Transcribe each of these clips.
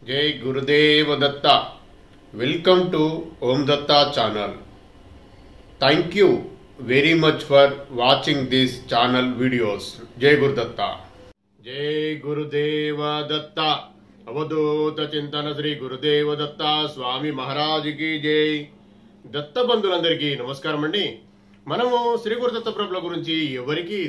जय गुरुदेव Dutta. Welcome to Om Datta channel. Thank you very much for watching this channel videos. जय गुरु दत्ता. जय गुरुदेव दत्ता. అవధూత చింతన శ్రీ గురుదేవ దత్త స్వామి మహారాజుకి జై. దత్త బంధువులందరికీ నమస్కారం అండి. మనము శ్రీ గురుదత్త ప్రభుల గురించి ఎవరికి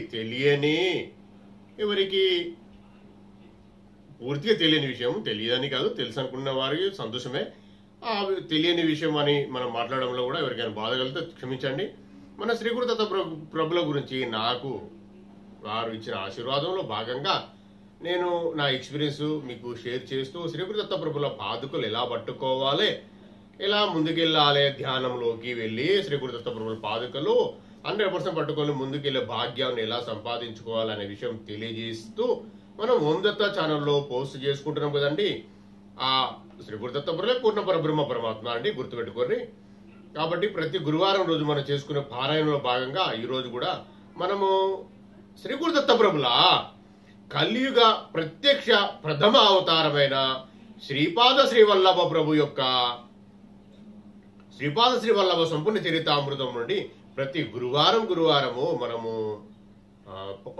పూర్తిగా తెలియని విషయం, తెలియదని కాదు, తెలుసు అనుకున్న వారికి సంతోషమే. ఆ తెలియని విషయం అని మనం మాట్లాడడంలో కూడా ఎవరికైనా బాధ కలిగితే క్షమించండి. మన శ్రీ గురుదత్త ప్రభుల గురించి నాకు వారు ఇచ్చిన ఆశీర్వాదంలో భాగంగా నేను నా ఎక్స్పీరియన్స్ మీకు షేర్ చేస్తూ శ్రీ గురుదత్త ప్రభుల పాదుకలు ఎలా పట్టుకోవాలి, ఎలా ముందుకెళ్ళాలి, ధ్యానంలోకి వెళ్ళి శ్రీ గురుదత్త ప్రభుల పాదుకలు 100% పట్టుకొని ముందుకెళ్లే భాగ్యాన్ని ఎలా సంపాదించుకోవాలనే విషయం తెలియజేస్తూ మనం ఓం దత్త ఛానల్లో పోస్ట్ చేసుకుంటున్నాం కదండి. ఆ శ్రీ గురుదత్త ప్రభులే పూర్ణ పరబ్రహ్మ పరమాత్మ అండి, గుర్తుపెట్టుకోండి. కాబట్టి ప్రతి గురువారం రోజు మనం చేసుకునే పారాయణలో భాగంగా ఈ రోజు కూడా మనము శ్రీ గురుదత్త ప్రభుల కలియుగ ప్రత్యక్ష ప్రథమ అవతారమైన శ్రీపాద శ్రీవల్లభ ప్రభు యొక్క శ్రీపాద శ్రీవల్లభ సంపూర్ణ చరితామృతం నుండి ప్రతి గురువారము మనము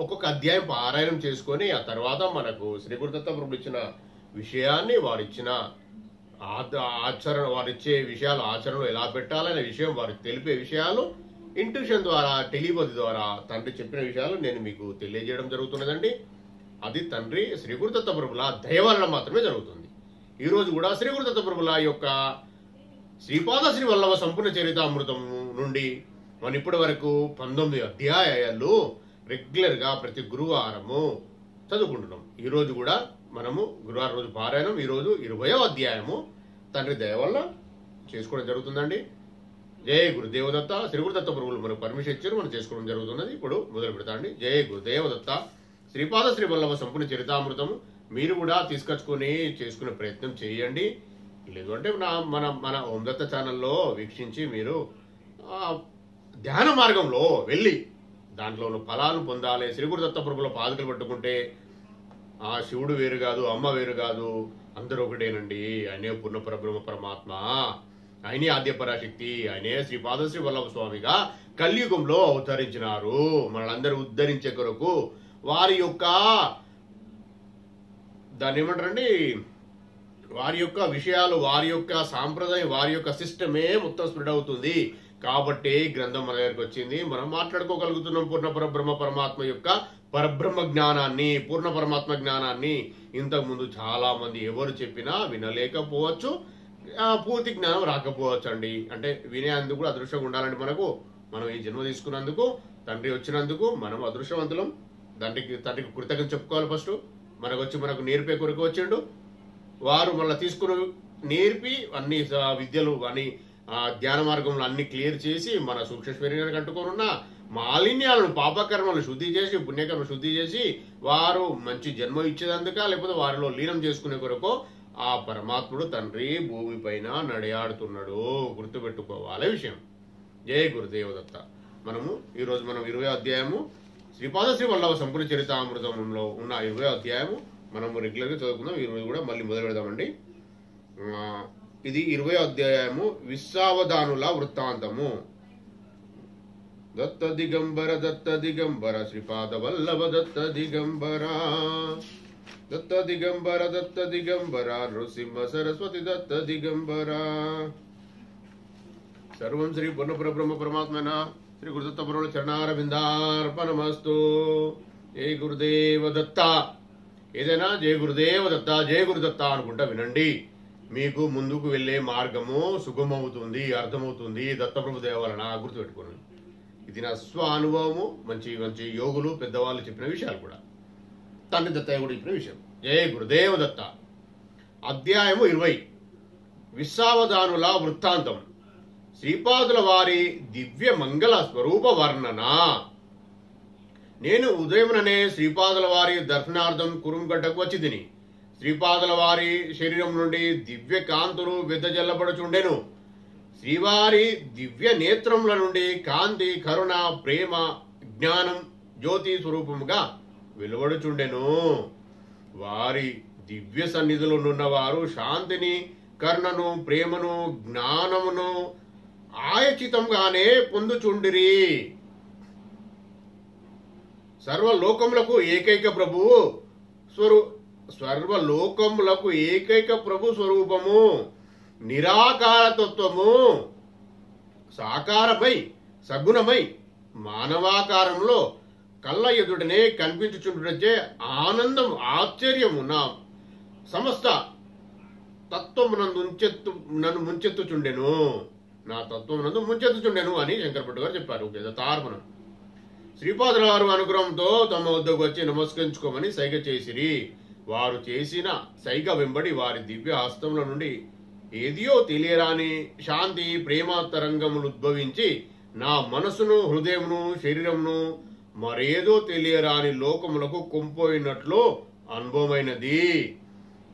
ఒక్కొక్క అధ్యాయం పారాయణం చేసుకొని ఆ తర్వాత మనకు శ్రీ గురుదత్త ప్రభులు ఇచ్చిన విషయాన్ని వారిచ్చిన వారిచ్చే విషయాలు ఆచరణలో ఎలా పెట్టాలనే విషయం వారికి తెలిపే విషయాలు ఇంట్యూషన్ ద్వారా, టెలిపతి ద్వారా తండ్రి చెప్పిన విషయాలు నేను మీకు తెలియజేయడం జరుగుతున్నదండి. అది తండ్రి శ్రీ గురుదత్త ప్రభుల దయ వలన మాత్రమే జరుగుతుంది. ఈ రోజు కూడా శ్రీ గురుదత్త ప్రభుల యొక్క శ్రీపాద శ్రీ వల్లభ సంపూర్ణ చరితామృతం నుండి మనం ఇప్పటి వరకు 19 అధ్యాయాలు రెగ్యులర్ గా ప్రతి గురువారము చదువుకుంటున్నాం. ఈ రోజు కూడా మనము గురువారం రోజు పారాయణం, ఈ రోజు 20వ అధ్యాయము తండ్రి దయ వల్ల చేసుకోవడం జరుగుతుందండి. జయ గురుదేవదత్త. శ్రీ గురుదత్త ప్రభువులు మనకు పర్మిషన్ ఇచ్చారు, మనం చేసుకోవడం జరుగుతున్నది. ఇప్పుడు మొదలు పెడతాండి. జయ గురుదేవదత్త. శ్రీపాద శ్రీ వల్లభ సంపూర్ణ చరితామృతము మీరు కూడా తీసుకొచ్చుకొని చేసుకునే ప్రయత్నం చేయండి. లేదు అంటే మన ఓం దత్త ఛానల్లో వీక్షించి మీరు ధ్యాన మార్గంలో వెళ్ళి దాంట్లో ఉన్న ఫలాలను పొందాలి. శ్రీ గురుదత్త ప్రభుల పాదుకలు పట్టుకుంటే ఆ శివుడు వేరు కాదు, అమ్మ వేరు కాదు, అందరూ ఒకటేనండి. ఆయనే పూర్ణ పరబ్రహ్మ పరమాత్మ, ఆయనే ఆద్య పరాశక్తి, ఆయనే శ్రీపాద శ్రీ వల్లభ స్వామిగా కలియుగంలో అవతరించినారు మనలందరూ ఉద్ధరించే కొరకు. వారి యొక్క దాన్ని ఏమంటారండి, వారి యొక్క విషయాలు, వారి యొక్క సాంప్రదాయం, వారి యొక్క సిస్టమే మొత్తం స్ప్రెడ్ అవుతుంది. కాబట్టి గ్రంథం మన దగ్గరికి వచ్చింది, మనం మాట్లాడుకోగలుగుతున్నాం. పూర్ణ పరబ్రహ్మ పరమాత్మ యొక్క పరబ్రహ్మ జ్ఞానాన్ని, పూర్ణ పరమాత్మ జ్ఞానాన్ని ఇంతకుముందు చాలా మంది ఎవరు చెప్పినా వినలేకపోవచ్చు, పూర్తి జ్ఞానం రాకపోవచ్చు అండి. అంటే వినేందుకు కూడా అదృష్టంగా ఉండాలండి. మనం ఈ జన్మ తీసుకున్నందుకు, తండ్రి వచ్చినందుకు మనం అదృష్టవంతులం. తండ్రికి కృతజ్ఞత చెప్పుకోవాలి. ఫస్ట్ మనకు నేర్పే కొరకు వచ్చిండు. వారు మళ్ళీ తీసుకుని నేర్పి అన్ని విద్యలు అని ధ్యాన మార్గంలో అన్ని క్లియర్ చేసి మన సూక్ష్మ శరీరానికి అంటుకోనున్న మాలిన్యాలను, పాపకర్మలను శుద్ధి చేసి, పుణ్యకర్మ శుద్ధి చేసి వారు మంచి జన్మ ఇచ్చేదందుక, లేకపోతే వారిలో లీనం చేసుకునే కొరకు ఆ పరమాత్ముడు తండ్రి భూమి పైన నడియాడుతున్నాడు. గుర్తుపెట్టుకోవాలి విషయం. జయ గురుదేవదత్త. ఈరోజు మనం 20వ అధ్యాయము శ్రీపాద శ్రీ వల్లభ సంపూర్ణ చరితామృతంలో ఉన్న 20వ అధ్యాయము మనము రెగ్యులర్ గా చదువుకుందాం. ఈ రోజు కూడా మళ్ళీ మొదలు పెడదామండి. ఇది 20వ అధ్యాయము విశ్వావధానుల వృత్తాంతము. దత్త దిగంబర శ్రీపాద వల్లభ దత్త దిగంబర నృసింహ సరస్వతి దత్త దిగంబర. సర్వం శ్రీ పూర్ణ పరబ్రహ్మ పరమాత్మన శ్రీ గురుదత్త ప్రభుల చరణారవిందార్పణమస్తు. జయ గురుదేవ దత్త. ఏదైనా జయ గురుదేవ దత్త, జయ గురుదత్త అనుకుంటా వినండి. మీకు ముందుకు వెళ్లే మార్గము సుగమవుతుంది, అర్థమవుతుంది. దత్తప్రభు దయ వలన గుర్తుపెట్టుకోండి. ఇది నా స్వ అనుభవము. మంచి మంచి యోగులు, పెద్దవాళ్ళు చెప్పిన విషయాలు కూడా, తండ్రి దత్తయ్య కూడా చెప్పిన విషయం. జయ గురుదేవ దత్త. అధ్యాయము 20 విశ్వావధానుల వృత్తాంతం. శ్రీపాదుల వారి దివ్య మంగళ స్వరూప వర్ణన. నేను ఉదయముననే శ్రీపాదుల వారి దర్శనార్థం కురుంగడ్డకు వచ్చి తిని శ్రీపాదుల వారి శరీరం నుండి దివ్య కాంతులు వెదజల్లబడుచుండెను. శ్రీవారి దివ్య నేత్రముల నుండి కాంతి, కరుణ, ప్రేమ, జ్ఞానం జ్యోతి స్వరూపముగా వెలువడుచుండెను. వారి దివ్య సన్నిధిలో నున్నవారు శాంతిని, కరుణను, ప్రేమను, జ్ఞానమును ఆయచితంగానే పొందుచుండిరి. సర్వలోకములకు ఏకైక ప్రభువు సర్వలోకములకు ఏకైక ప్రభు స్వరూపము, నిరాకారతత్వము సాకారమై సగుణమై మానవాకారంలో కళ్ళ ఎదుటనే కనిపించుచుండే ఆనందం ఆశ్చర్యము నా సమస్త తత్వము నన్ను ముంచెత్తుచుండెను, నా తత్వం నందు ముంచెత్తుచుండెను అని శంకరభట్టు గారు చెప్పారు. యథార్పణం. శ్రీపాదుల వారు అనుగ్రహంతో తమ వద్దకు వచ్చి నమస్కరించుకోమని సైగ చేసిరి. వారు చేసిన సైగ వెంబడి వారి దివ్య హస్తముల నుండి ఏదియో తెలియరాని శాంతి, ప్రేమ తరంగములు ఉద్భవించి నా మనసును, హృదయమును, శరీరమును మరేదో తెలియరాని లోకములకు కొంపోయినట్లు అనుభవమైనది.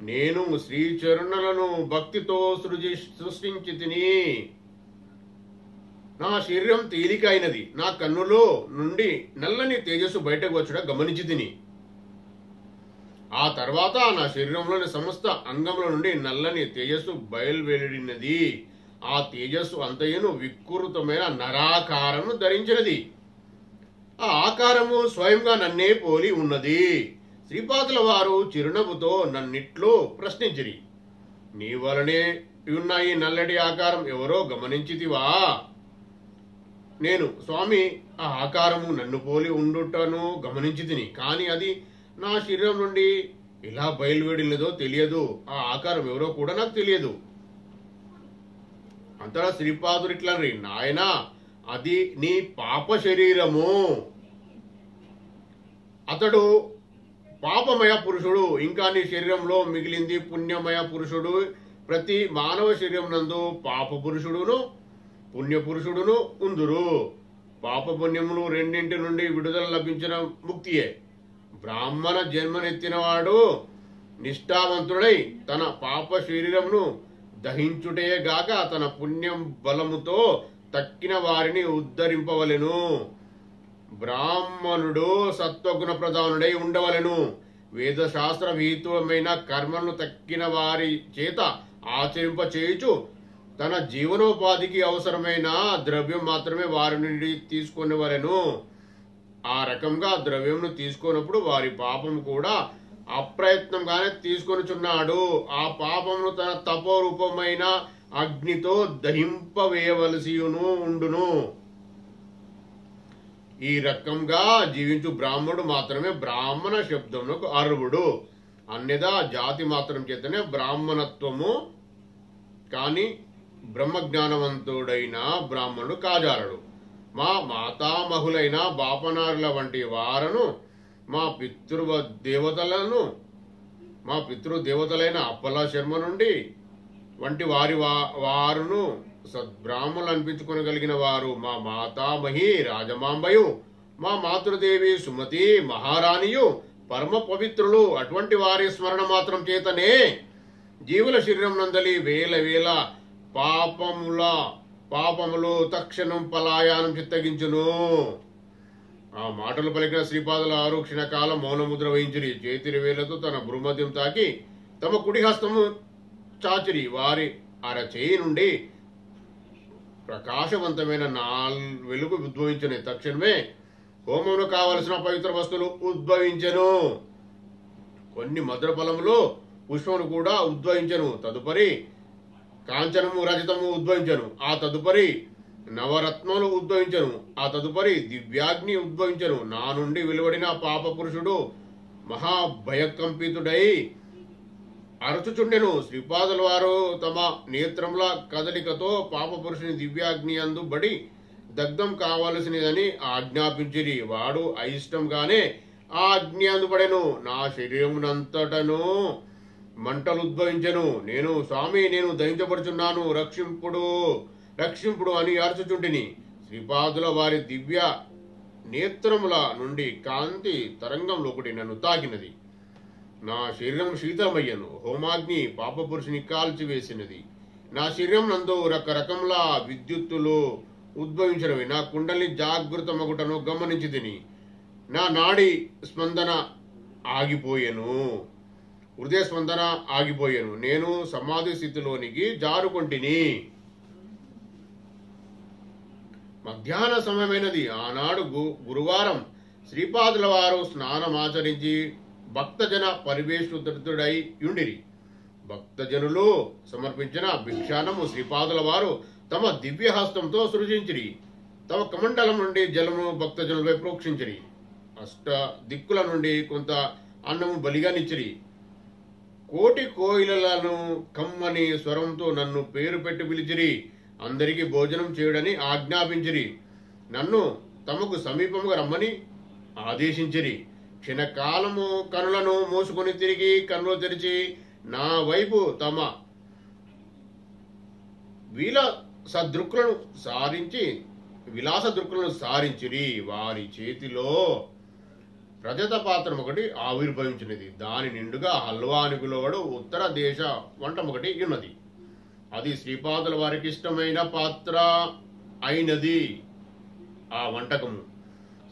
నేను శ్రీచరణలను భక్తితో సృష్టించి తిని, నా శరీరం తేలికైనది, నా కన్నులో నుండి నల్లని తేజస్సు బయటకు వచ్చుట గమనించి తిని. ఆ తర్వాత నా శరీరంలోని సమస్త అంగముల నుండి నల్లని తేజస్సు బయలువెళ్ళినది. ఆ తేజస్సు అంతయును వికృతమైన నరాకారము ధరించినది. ఆ ఆకారము స్వయంగా నన్నే పోలి ఉన్నది. శ్రీపాదుల వారు చిరునవ్వుతో నన్నిట్లో ప్రశ్నించిరి. నీ వలనే ఉన్న ఈ నల్లటి ఆకారం ఎవరో గమనించితివా? నేను, స్వామి, ఆ ఆకారము నన్ను పోలి ఉండుటను గమనించి తిని, కానీ అది నా శరీరం నుండి ఎలా బయలువెడినదో తెలియదు. ఆ ఆకారం ఎవరో కూడా నాకు తెలియదు. అంతటా శ్రీపాదులు ఇట్లనరి, నాయనా, అది నీ పాప శరీరము. అతడు పాపమయ పురుషుడు. ఇంకా నీ శరీరంలో మిగిలింది పుణ్యమయ పురుషుడు. ప్రతి మానవ శరీరం నందు పాప పురుషుడును పుణ్య పురుషుడును ఉందురు. పాప పుణ్యములు రెండింటి నుండి విడుదల లభించిన ముక్తియే. బ్రాహ్మణ జన్మనెత్తినవాడు నిష్ఠావంతుడై తన పాప శరీరమును దహించుటే గాక తన పుణ్యం బలముతో తక్కిన వారిని ఉద్ధరింపవలెను. బ్రాహ్మణుడు సత్వగుణ ప్రధానుడై ఉండవలెను. వేదశాస్త్ర విహితమైన కర్మలను తక్కిన వారి చేత ఆచరింప చేయుచు తన జీవనోపాధికి అవసరమైన ద్రవ్యం మాత్రమే వారి నుండి తీసుకునేవలెను. ఆ రకంగా ద్రవ్యంను తీసుకున్నప్పుడు వారి పాపం కూడా అప్రయత్నంగానే తీసుకొనిచున్నాడు. ఆ పాపమును తన తపోరూపమైన అగ్నితో దహింపవేయవలసి ఉండును. ఈ రకంగా జీవించు బ్రాహ్మణుడు మాత్రమే బ్రాహ్మణ శబ్దమునకు అర్హుడు. అన్యదా జాతి మాత్రం చేతనే బ్రాహ్మణత్వము కాని బ్రహ్మజ్ఞానవంతుడైన బ్రాహ్మణుడు కాజాలడు. మా మాతామహులైన బాపనారుల వంటి వారను, మా పితృదేవతలైన అప్పల శర్మ నుండి వంటి వారును సద్బ్రాహ్మణులు అనిపించుకొనగలిగిన వారు మా మాతామహి రాజమాంబయు, మా మాతృదేవి సుమతి మహారాణియు పరమ పవిత్రులు. అటువంటి వారి స్మరణ మాత్రం చేతనే జీవుల శరీరం నందలి వేల వేల పాపములు తక్షణం పలాయానం చిత్తగించును. ఆ మాటలు పలికిన శ్రీపాదుల వారు క్షణకాలం మౌనముద్ర వహించిరి. చేతిరి వేలతో తన భ్రూమధ్యం తాకి తమ కుడి హస్తము చాచిరి. వారి అరచేయి నుండి ప్రకాశవంతమైన వెలుగు ఉద్భవించను. తక్షణమే హోమమును కావలసిన పవిత్ర వస్తువులు ఉద్భవించెను. కొన్ని మధురఫలములో పుష్పమును కూడా ఉద్భవించెను. తదుపరి కాంచనము రజతము ఉద్భవించను. ఆ తదుపరి నవరత్నములు ఉద్భవించను. ఆ తదుపరి దివ్యాగ్ని ఉద్భవించను. నా నుండి వెలువడిన పాప పురుషుడు మహాభయకంపితుడై అరచుచుండెను. శ్రీపాదుల వారు తమ నేత్రముల కదలికతో పాప పురుషుని దివ్యాగ్ని అందు బడి దగ్ధం కావలసినదని ఆజ్ఞాపించిరి. వాడు అయిష్టంగానే ఆ అగ్ని అందుబడెను. నా శరీరమునంతటను మంటలు ఉద్భవించెను. నేను, స్వామి, నేను దహించబడుచున్నాను, రక్షింపుడు అని అరచుచుంటిని. శ్రీపాదుల వారి దివ్య నేత్రముల నుండి కాంతి తరంగంలో ఒకటి నన్ను తాకినది. నా శరీరం శీతలమయ్యను. హోమాగ్ని పాపపురుషుని కాల్చివేసినది. నా శరీరం నందు రకరకముల విద్యుత్తులు ఉద్భవించినవి. నా కుండలి జాగృతమగుటను గమనించి తిని నా నాడి స్పందన ఆగిపోయెను. హృదయ స్పందన ఆగిపోయాను. నేను సమాధి స్థితిలోనికి జారుకొంటిని. మధ్యాహ్న సమయమైనది. ఆనాడు గురువారం. శ్రీపాదుల వారు స్నానమాచరించి భక్తజన పరివేష్టితుడై యుండిరి. భక్తజనులు సమర్పించిన భిక్షాన్నము శ్రీపాదుల వారు తమ దివ్యహస్తంతో సృజించిరి. తమ కమండలం నుండి జలము భక్తజనులపై ప్రోక్షించిరి. అష్ట దిక్కుల నుండి కొంత అన్నము బలిగానిచ్చిరి. కోటి కోయిలలను కమ్మని స్వరంతో నన్ను పేరు పెట్టి పిలిచిరి. అందరికీ భోజనం చేయడని ఆజ్ఞాపించిరి. నన్ను తమకు సమీపంగా రమ్మని ఆదేశించిరి. క్షణకాలము కనులను మూసుకొని తిరిగి కన్నులు తెరిచి నా వైపు తమ విలాస దృక్కులను సారించిరి. వారి చేతిలో రజత పాత్రం ఒకటి ఆవిర్భవించినది. దాని నిండుగా హల్వాని పిలువడు ఉత్తర దేశ వంటం ఒకటి ఉన్నది. అది శ్రీపాదుల వారికి ఇష్టమైన పాత్ర అయినది. ఆ వంటకము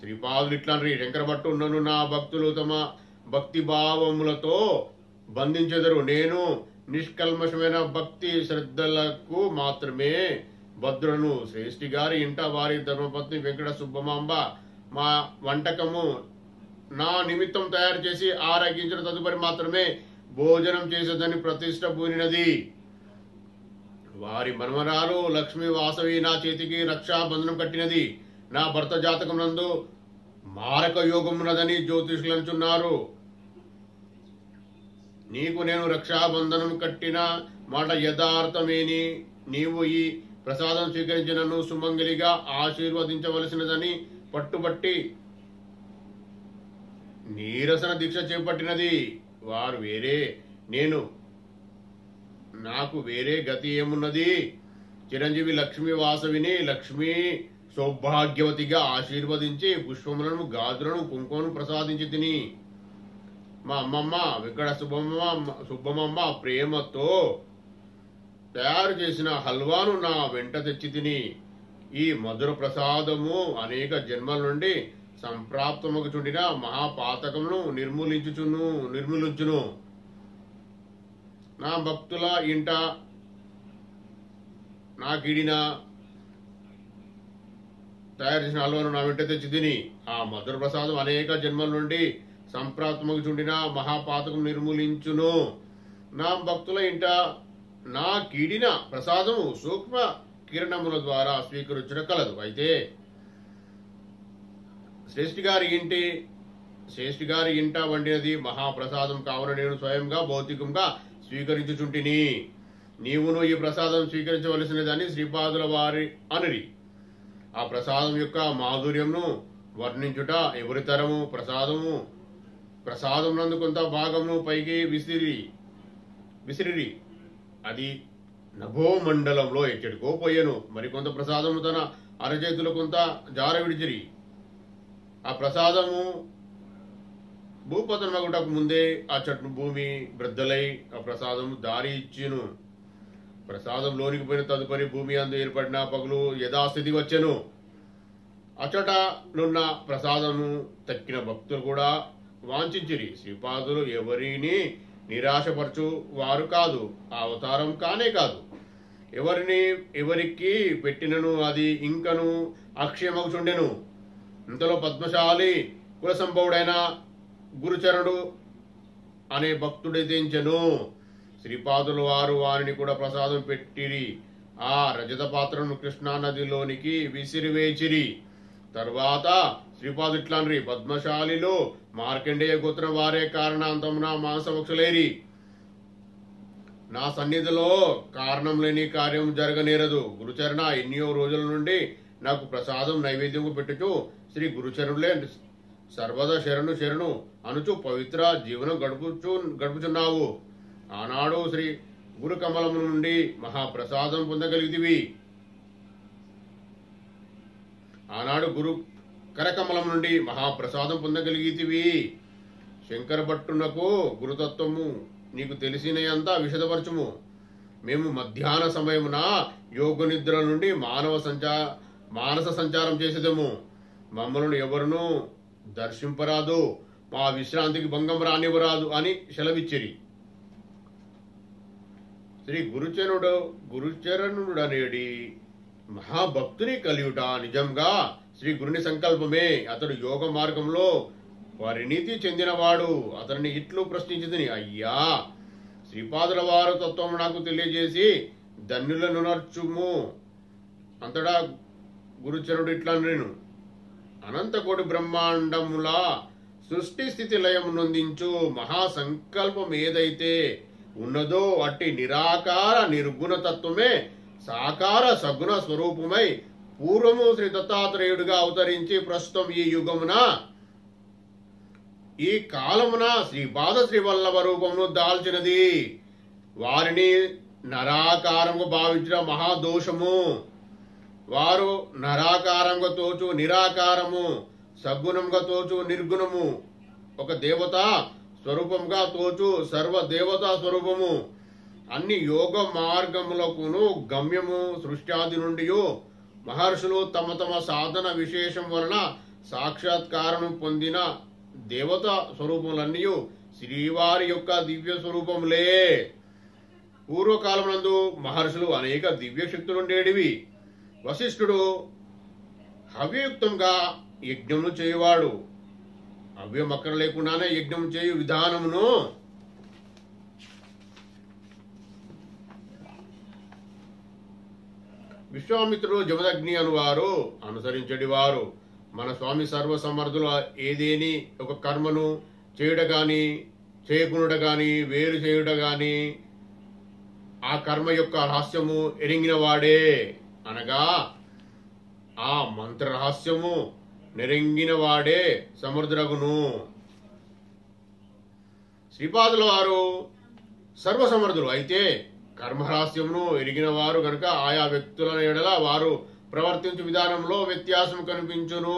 శ్రీపాదులు ఇట్లాంటి శంకర భట్టు నన్ను నా భక్తులు తమ భక్తి భావములతో బంధించెదరు. నేను నిష్కల్మషమైన భక్తి శ్రద్ధలకు మాత్రమే భద్రులను. శ్రేష్ఠి గారి ఇంట వారి ధర్మపత్ని వెంకట సుబ్బమాంబ మా వంటకము నా నిమిత్తం తయారు చేసి ఆరగించిన తదుపరి మాత్రమే భోజనం చేసేదని ప్రతిష్ట పూనినది. వారి మనమరాలు లక్ష్మీ వాసవి నా చేతికి రక్షాబంధనం కట్టినది. నా భర్త జాతకం నందు మారక యోగమున్నదని జ్యోతిషులు అంటున్నారు. నీకు నేను రక్షాబంధనం కట్టిన మాట యథార్థమేని. నీవు ఈ ప్రసాదం స్వీకరించి నన్ను సుమంగలిగా ఆశీర్వదించవలసినదని పట్టుబట్టి నీరసన దీక్ష చేపట్టినది. వారు వేరే, నాకు వేరే గతి ఏమున్నది? చిరంజీవి లక్ష్మీ వాసవిని లక్ష్మీ సౌభాగ్యవతిగా ఆశీర్వదించి పుష్పములను గాజులను కుంకుమను ప్రసాదించి తిని మా అమ్మమ్మ వెంకట సుబ్బమ్మ ప్రేమతో తయారు చేసిన హల్వాను నా వెంట తెచ్చి తిని ఈ మధుర ప్రసాదము అనేక జన్మల నుండి సంప్రాప్తముకు చుండిన మహాపాతకమును నిర్మూలించును. నా భక్తుల ఇంట నాకిడిన తయారు చేసిన హల్వాను నా వెంట తెచ్చి తిని ఆ మధుర ప్రసాదం అనేక జన్మల నుండి సంప్రాప్తముకు చుండిన మహాపాతకం నిర్మూలించును. నా భక్తుల ఇంట నా కీడిన ప్రసాదము సూక్ష్మ కిరణముల ద్వారా స్వీకరించడం కలదు. అయితే శ్రేష్ఠి గారి ఇంట వండినది మహాప్రసాదం కావున నేను స్వయంగా భౌతికంగా స్వీకరించుచుంటిని. నీవును ఈ ప్రసాదం స్వీకరించవలసినదని శ్రీపాదుల వారి అనిరి. ఆ ప్రసాదం యొక్క మాధుర్యంను వర్ణించుట ఎవరి తరము? ప్రసాదం నందు కొంత భాగమును పైకి విసిరి అది నభోమండలంలో ఎచ్చడికో పోయెను. మరికొంత ప్రసాదము తన అరచేతులు కొంత జార విడిచిరి. ఆ ప్రసాదము భూపతనమగుటకు ముందే ఆ చెట్టు భూమి బ్రద్దలై ఆ ప్రసాదము దారి ఇచ్చిను. ప్రసాదం లోనికి పోయిన తదుపరి భూమి అందు ఏర్పడిన పగులు యథాస్థితి వచ్చెను. అచట నున్న ప్రసాదము తక్కిన భక్తులు కూడా వాంఛించిరి. శ్రీపాదులు ఎవరిని నిరాశపరచు వారు కాదు, ఆ అవతారం కానే కాదు. ఎవరికి పెట్టినను అది ఇంకను అక్షయమగుచుండెను. ఇంతలో పద్మశాలి కుల సంభవుడైన గురుచరుడు అనే భక్తుడెదించెను. శ్రీపాదుల వారు వారిని కూడా ప్రసాదం పెట్టిరి. ఆ రజత పాత్రను కృష్ణా నదిలోనికి విసిరివేచిరి. తరువాత శ్రీపాదు ఇట్లాంటి పద్మశాలిలో మార్కండేయ గోత్రం వారే కారణాంతమున మాంసవక్షలేరి. నా సన్నిధిలో కారణం లేని కార్యం జరగనేరదు. గురుచరణ ఎన్నో రోజుల నుండి నాకు ప్రసాదం నైవేద్యము పెట్టుచు శ్రీ గురుచరులే సర్వదా శరణు అనుచు పవిత్ర జీవనం గడుపుచున్నావు. ఆనాడు శ్రీ గురు కమలము నుండి మహాప్రసాదం పొందగలిగితివి. ఆనాడు గురు కరకమలం నుండి మహాప్రసాదం పొందగలిగితివి. శంకర భట్టునకు గురుతత్వము నీకు తెలిసినంతా విశదపరచుము. మేము మధ్యాహ్న సమయమున యోగ నిద్ర నుండి మానస సంచారం చేసేదము. మమ్మల్ని ఎవరునూ దర్శింపరాదు, మా విశ్రాంతికి భంగం రానివ్వరాదు అని సెలవిచ్చిరి. శ్రీ గురుచరణుడనేడి మహాభక్తుని కలియుట నిజంగా శ్రీ గురుని సంకల్పమే. అతడు యోగ మార్గంలో పరిణితి చెందినవాడు. అతనిని ఇట్లు ప్రశ్నించింది, అయ్యా శ్రీపాదుల వారు తత్వం నాకు తెలియజేసి ధన్యులను నర్చుము. అంతటా గురుచరుడు ఇట్లా నేను అనంతకోటి బ్రహ్మాండముల సృష్టి స్థితి లయం నొందించు మహాసంకల్పం ఏదైతే ఉన్నదో అట్టి నిరాకార నిర్గుణ తత్వమే సాకార సగుణ స్వరూపమై పూర్వము శ్రీ దత్తాత్రేయుడిగా అవతరించి ప్రస్తుతం ఈ యుగమున ఈ కాలమున శ్రీపాద శ్రీవల్లభ రూపమును దాల్చినది. వారిని నరాకారము భావించడం మహాదోషము. వారు నరాకారంగా తోచు నిరాకారము, సగుణంగా తోచు నిర్గుణము, ఒక దేవతా స్వరూపంగా తోచు సర్వదేవతా స్వరూపము. అన్ని యోగ మార్గములకును గమ్యము సృష్ట్యాది నుండి మహర్షులు తమ తమ సాధన విశేషం వలన సాక్షాత్కారం పొందిన దేవతా స్వరూపములన్నీ శ్రీవారి యొక్క దివ్య స్వరూపములే. పూర్వకాలమునందు మహర్షులు అనేక దివ్య శక్తులుండేటివి. వశిష్ఠుడు హవ్యయుక్తంగా యజ్ఞమును చేయువాడు. హవ్యం అక్కర లేకుండానే యజ్ఞం చేయు విధానమును విశ్వామిత్రుడు జమదగ్ని అనువారు అనుసరించడివారు. మన స్వామి సర్వసమర్థులు ఏదేని ఒక కర్మను చేయుట గాని చేయకునుట గాని వేరు చేయుట గాని ఆ కర్మ యొక్క రహస్యము ఎరింగిన వాడే. అనగా ఆ మంత్ర రహస్యము నెరింగిన వాడే సమర్థుడగును. శ్రీపాదుల వారు సర్వసమర్థులు అయితే కర్మరహస్యమును ఎరిగిన వారు గనుక ఆయా వ్యక్తుల ఎడల వారు ప్రవర్తించు విధానంలో వ్యత్యాసం కనిపించును.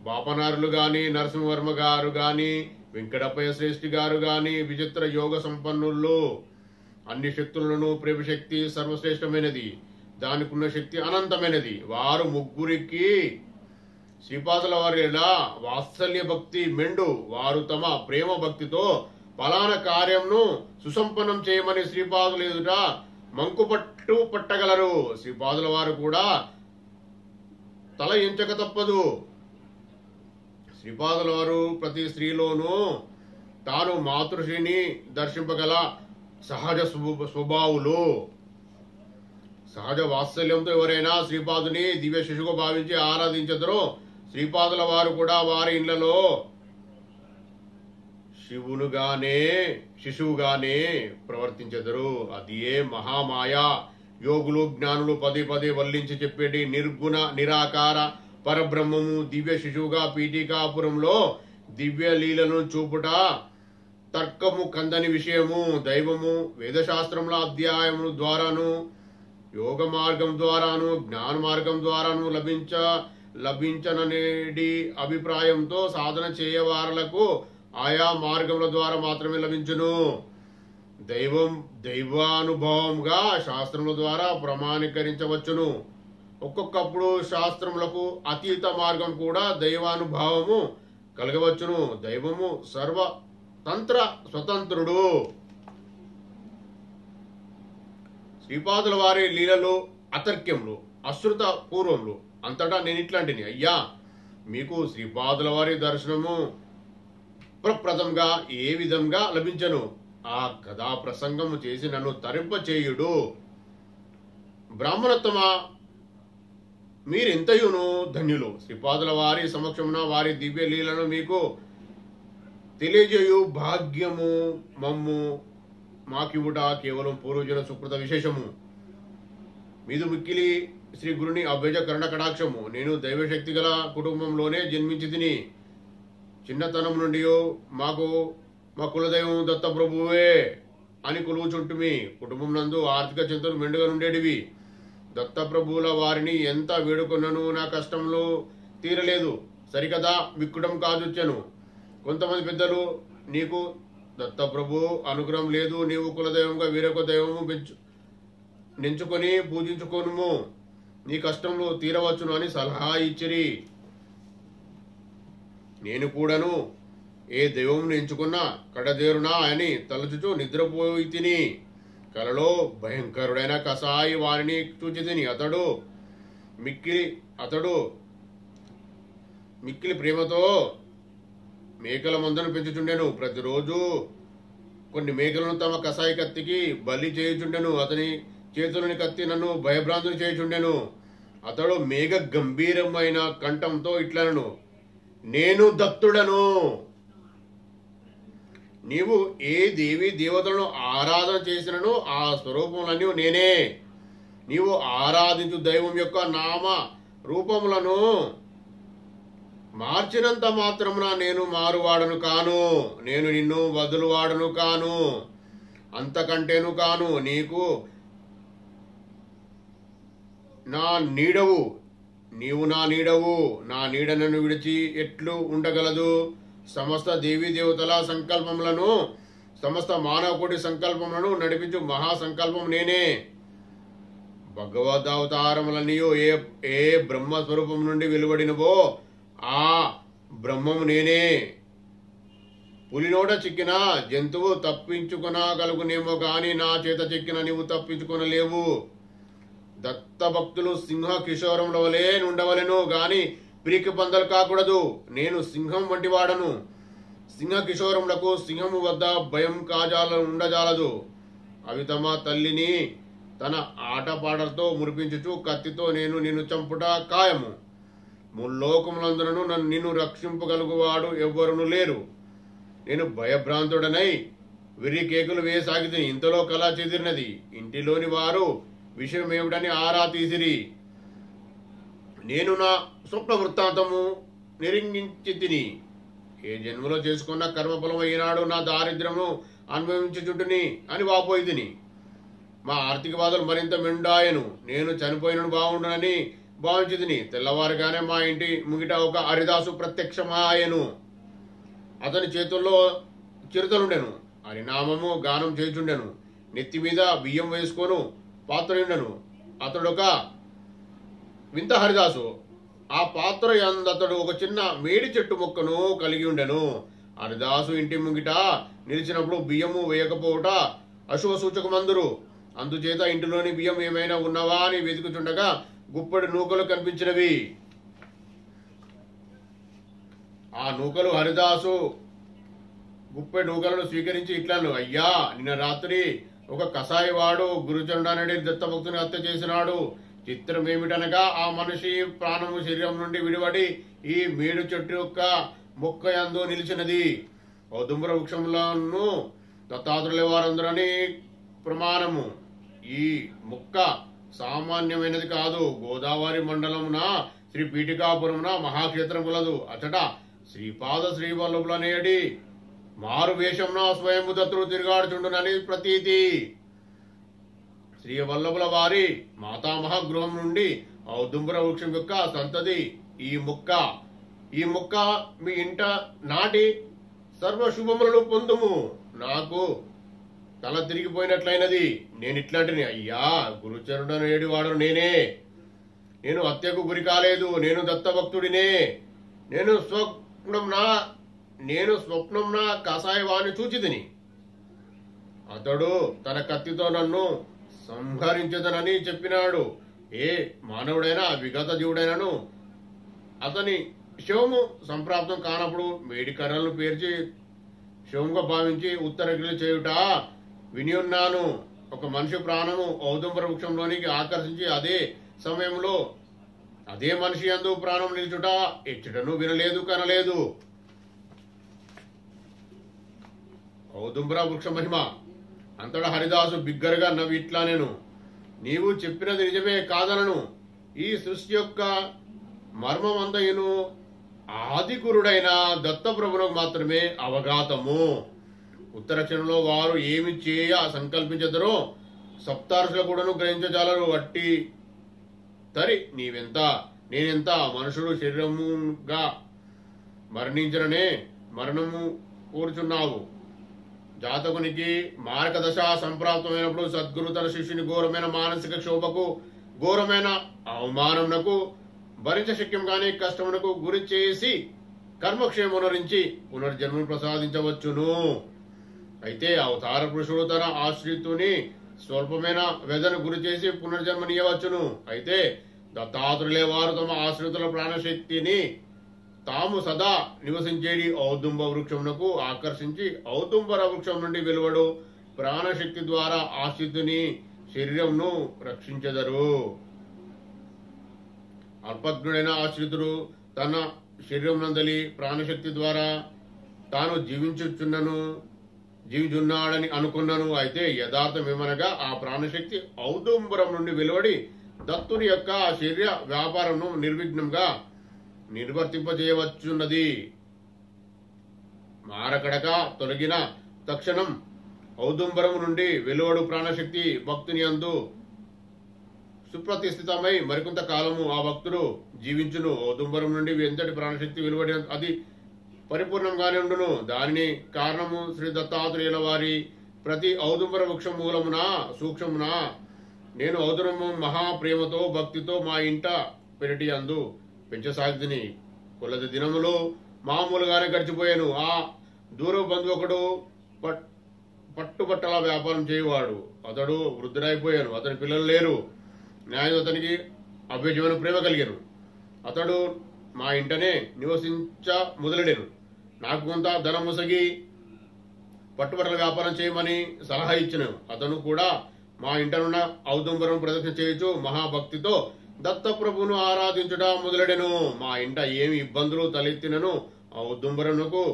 బాపనారులు గాని నరసింహవర్మ గారు గాని వెంకటప్పయ్య శ్రేష్ఠి గారు గాని విచిత్ర యోగ సంపన్నులు. అన్ని శక్తులను ప్రేమశక్తి సర్వశ్రేష్టమైనది, దానికున్న శక్తి అనంతమైనది. వారు ముగ్గురికి శ్రీపాదుల వారి వాత్సల్య భక్తి మెండు. వారు తమ ప్రేమ భక్తితో ఫలానా కార్యంను సుసంపన్నం చేయమని శ్రీపాదులు ఎదుట మంకుపట్టు పట్టగలరు. శ్రీపాదుల వారు కూడా తల ఎంచక తప్పదు. శ్రీపాదుల వారు ప్రతి స్త్రీలోనూ తాను మాతృశ్రీని దర్శింపగల సహజ స్వభావులు. సహజ వాత్సల్యంతో ఎవరైనా శ్రీపాదుని దివ్య శిశువుగా భావించి ఆరాధించదరో శ్రీపాదుల వారు కూడా వారి ఇళ్లలో శివునుగానే శిశువుగానే ప్రవర్తించెదరు. అది ఏ మహామాయ. యోగులు జ్ఞానులు పదే పదే వల్లించి చెప్పేటి నిర్గుణ నిరాకార పరబ్రహ్మము దివ్య శిశువుగా పీఠికాపురంలో దివ్య లీలను చూపుట తర్కము కందని విషయము. దైవము వేదశాస్త్రముల అధ్యాయము ద్వారాను యోగ మార్గం ద్వారాను జ్ఞాన మార్గం ద్వారాను లభించననేది అభిప్రాయంతో సాధన చేయవారలకు ఆయా మార్గముల ద్వారా మాత్రమే లభించును. దైవానుభవంగా శాస్త్రముల ద్వారా ప్రమాణీకరించవచ్చును. ఒక్కొక్కప్పుడు శాస్త్రములకు అతీత మార్గం కూడా దైవానుభవము కలగవచ్చును. దైవము సర్వతంత్ర స్వతంత్రుడు. శ్రీపాదుల వారి లీలలు అతర్క్యములు అశ్రుత పూర్వములు. అంతటా నేను ఇట్లాంటిని, అయ్యా మీకు శ్రీపాదుల వారి దర్శనము ప్రప్రదంగా ఏ విధంగా లభించను? ఆ కథా ప్రసంగము చేసి నన్ను తరింపచేయుడు. బ్రాహ్మణోత్తమ మీరెంతయును ధన్యులు. శ్రీపాదుల వారి సమక్షమున వారి దివ్య లీలను మీకు తెలియజేయు భాగ్యము మమ్ము మాకివుట కేవలం పూర్వజన సుకృత విశేషము. మీదు మిక్కిలి శ్రీ గురుని అభ్యజ కరుణ కటాక్షము. నేను దైవశక్తి గల కుటుంబంలోనే జన్మించి తిని చిన్నతనం నుండి మాకు మా కులదైవం దత్తప్రభువే అని కొలువుచుంటుమి. కుటుంబం నందు ఆర్థిక చింతలు మెండుగా నుండేటివి. దత్తప్రభువుల వారిని ఎంత వేడుకొన్నను నా కష్టంలో తీరలేదు. సరికదా విక్కుడం కాజొచ్చాను. కొంతమంది పెద్దలు, నీకు దత్తప్రభు అనుగ్రహం లేదు, నీవు కులదైవంగా వేరొక దైవము నెంచుకొని పూజించుకోను, నీ కష్టంలో తీరవచ్చును అని సలహా ఇచ్చిరి. నేను కూడాను ఏ దైవం ఎంచుకున్నా కడదేరునా అని తలచుచూ నిద్రపోయి తిని. కలలో భయంకరుడైన కసాయి వారిని చూచితిని. అతడు మిక్కిలి ప్రేమతో మేకల మందను పెంచుచుండెను. ప్రతిరోజు కొన్ని మేకలను తమ కసాయి కత్తికి బలి చేయుచుండెను. అతని చేతులని కత్తి నన్ను భయభ్రాంతుని చేయుచుండెను. అతడు మేఘ గంభీరమైన కంఠంతో ఇట్లనను, నేను దత్తుడను. నీవు ఏ దేవి దేవతలను ఆరాధన చేసినను ఆ స్వరూపములన్నీ నేనే. నీవు ఆరాధించు దైవం యొక్క నామ రూపములను మార్చినంత మాత్రమున నేను మారువాడను కాను. నేను నిన్ను వదులువాడను కాను, అంతకంటేను కాను. నీకు నా నీడవు, నీవు నా నీడవు. నా నీడ నన్ను విడిచి ఎట్లు ఉండగలదు? సమస్త దేవీ దేవతల సంకల్పములను, సమస్త మానవకోటి సంకల్పములను నడిపించు మహాసంకల్పం నేనే. భగవదవతారములన్నీ ఏ బ్రహ్మస్వరూపం నుండి వెలువడినవో ఆ బ్రహ్మము నేనే. పులినోట చిక్కిన జంతువు తప్పించుకొనగలుగునేమో గాని నా చేత చిక్కిన నీవు తప్పించుకొనలేవు. దత్తభక్తులు సింహ కిశోరముల వలె నుండవలెను గాని పిరికి పందలు కాకూడదు. నేను సింహం వంటి వాడను. సింహ కిశోరములకు సింహము వద్ద భయం ఉండజాలదు. అవి తమ తల్లిని తన ఆటపాటలతో మురిపించుచు కత్తితో నేను నిన్ను చంపుట ఖాయము. ముల్లోకములందరూ నిన్ను రక్షింపగలుగువాడు ఎవ్వరును లేరు. నేను భయభ్రాంతుడనై విరి కేకులు వేయసాగితిని. ఇంతలో కళ చెదిరినది. ఇంటిలోని వారు విషయం ఏమిటని ఆరా తీసిరి. నేను నా స్వప్న వృత్తాంతము నిరింగించి తిని. ఏ జన్మలో చేసుకున్న కర్మఫలం అయినాడు నా దారిద్ర్యము అనుభవించుచుంటుని అని వాపోయి తిని. మా ఆర్థిక బాధలు మరింత మెండాయను. నేను చనిపోయినను బాగుండునని భావించి తిని. తెల్లవారుగానే మా ఇంటి ముంగిట ఒక హరిదాసు ప్రత్యక్షమాయను. అతని చేతుల్లో చిరుతలుండెను. హరినామము గానం చేయుచుండెను. నెత్తి మీద బియ్యం వేసుకొను పాత్ర ఉండెను. అతడొక వింత హరిదాసు. ఆ పాత్ర అతడు ఒక చిన్న మేడి చెట్టు మొక్కను కలిగి ఉండెను. హరిదాసు ఇంటి ముంగిట నిలిచినప్పుడు బియ్యము వేయకపోవుట అశుభ సూచకమందురు. అందుచేత ఇంటిలోని బియ్యం ఏమైనా ఉన్నవా అని వెతుకుచుండగా గుప్పడి నూకలు కనిపించినవి. ఆ నూకలు హరిదాసు గుప్పెడు నూకలను స్వీకరించి ఇట్లను, అయ్యా, నిన్న రాత్రి ఒక కసాయివాడు గురుచండానడి దత్తభక్తుని హత్య చేసినాడు. చిత్రం ఏమిటనగా ఆ మనిషి ప్రాణము శరీరం నుండి విడివడి ఈ మేడు చెట్టు యొక్క మొక్క యందు నిలిచినది. ఔదుంబర వృక్షములను దత్తాత్రేయుల వారందరని ప్రమాణము. ఈ మొక్క సామాన్యమైనది కాదు. గోదావరి మండలమున శ్రీ పీఠికాపురమున మహాక్షేత్రం కలదు. అచట శ్రీపాద శ్రీవల్లభులనేడి మారు వేషంన స్వయం దత్తుడు తిరుగాడుచుండునని ప్రతీతి. శ్రీ వల్లభుల వారి మాతామహ గృహం నుండి ఔదుంబర వృక్షం యొక్క సంతతి ఈ మొక్క మీ ఇంట నాటి సర్వశుభములను పొందుము. నాకు తల తిరిగిపోయినట్లయినది. నేను ఇట్లాంటిని, అయ్యా, గురుచరుడను ఏడివాడు నేనే. నేను హత్యకు గురి కాలేదు. నేను దత్తభక్తుడినే. నేను స్వప్నంన కసాయవాణి చూచితిని. అతడు తన కత్తితో నన్ను సంహరించదనని చెప్పినాడు. ఏ మానవుడైనా విగత జీవుడైనను అతని శవము సంప్రాప్తం కానప్పుడు వేడి కర్రలను పేర్చి శవముగా భావించి ఉత్తరక్రియలు చేయుట విని ఉన్నాను. ఒక మనిషి ప్రాణము ఔదుంబర వృక్షంలోనికి ఆకర్షించి అదే సమయంలో అదే మనిషి యందు ప్రాణం నిలుచుట ఎచ్చటను వినలేదు, కనలేదు. ఔదుంబర వృక్ష మహిమ. అంతటా హరిదాసు బిగ్గరగా నవ్వి ఇట్లా, నేను నీవు చెప్పినది నిజమే కాదనను. ఈ సృష్టి యొక్క మర్మమంతయును ఆదిగురుడైన దత్తప్రభునకు మాత్రమే అవగాతము. ఉత్తరక్షణంలో వారు ఏమి చేయ సంకల్పించదరో సప్తార్షులు కూడాను గ్రహించజాలరు. అట్టి తరి నీవెంత నేనెంత మనుషుడు శరీరముగా మరణించరనే మరణము కోరుచున్నావు. జాతకునికి మార్గదశ సంప్రాప్తమైనప్పుడు సద్గురు తన శిష్యుని ఘోరమైన మానసిక క్షోభకు, ఘోరమైన అవమానమునకు, భరించ శక్యం కాని కష్టమునకు గురి చేసి కర్మక్షేమనురించి పునర్జన్మను ప్రసాదించవచ్చును. అయితే అవతార పురుషుడు తన ఆశ్రితుని స్వల్పమైన వ్యధను గురి చేసి పునర్జన్మనీయవచ్చును. అయితే దత్తాత్రేయుల వారు తమ ఆశ్రితుల ప్రాణశక్తిని తాము సదా నివసించేది ఔదుంబ వృక్షమునకు ఆకర్షించి ఔదుంబర వృక్షం నుండి వెలువడు ప్రాణశక్తి ద్వారా ఆశ్రితుని శరీరంను రక్షించెదరు. అల్పజ్ఞుడైన ఆశ్రితుడు తన శరీరం నందలి ప్రాణశక్తి ద్వారా తాను జీవించున్నాడని అనుకున్నాను. అయితే యథార్థం ఏమనగా ఆ ప్రాణశక్తి ఔదుంబరం నుండి వెలువడి దత్తుని యొక్క శరీర వ్యాపారంను నిర్విఘ్నంగా నిర్వర్తింపజేయవచ్చున్నది. మారకడక తొలగిన తక్షణం ఔదుంబరము నుండి వెలువడు ప్రాణశక్తి భక్తుని యందు సుప్రతిష్ఠితమై మరికొంత కాలము ఆ భక్తుడు జీవించును. ఔదుంబరం నుండి ఎంతటి ప్రాణశక్తి వెలువడి అది పరిపూర్ణంగానే ఉండును. దానిని కారణము శ్రీ దత్తాత్రేయుల వారి ప్రతి ఔదుంబర వృక్ష మూలమున సూక్ష్మమున నేను ఔదురము మహాప్రేమతో భక్తితో మా ఇంట పెరటి అందు పెంచసాగితిని. కొలది దినములు మామూలుగానే గడిచిపోయాను. ఆ దూర బంధువు ఒకడు పట్టుబట్టల వ్యాపారం చేయవాడు. అతడు వృద్ధుడైపోయాను. అతని పిల్లలు లేరు. నేను అతనికి అభ్యజమైన ప్రేమ కలిగాను. అతడు మా ఇంటనే నివసించ మొదలెడాను. నాకు కొంత ధనం ముసగి పట్టుబట్టల వ్యాపారం చేయమని సలహా ఇచ్చాను. అతను కూడా మా ఇంటనున్న ఔదుంబరం ప్రదక్షిణ చేయొచ్చు మహాభక్తితో దత్తప్రభును ఆరాధించుట మొదలెడెను. మా ఇంట ఏమి ఇబ్బందులు తలెత్తినను ఔదుంబరమునకు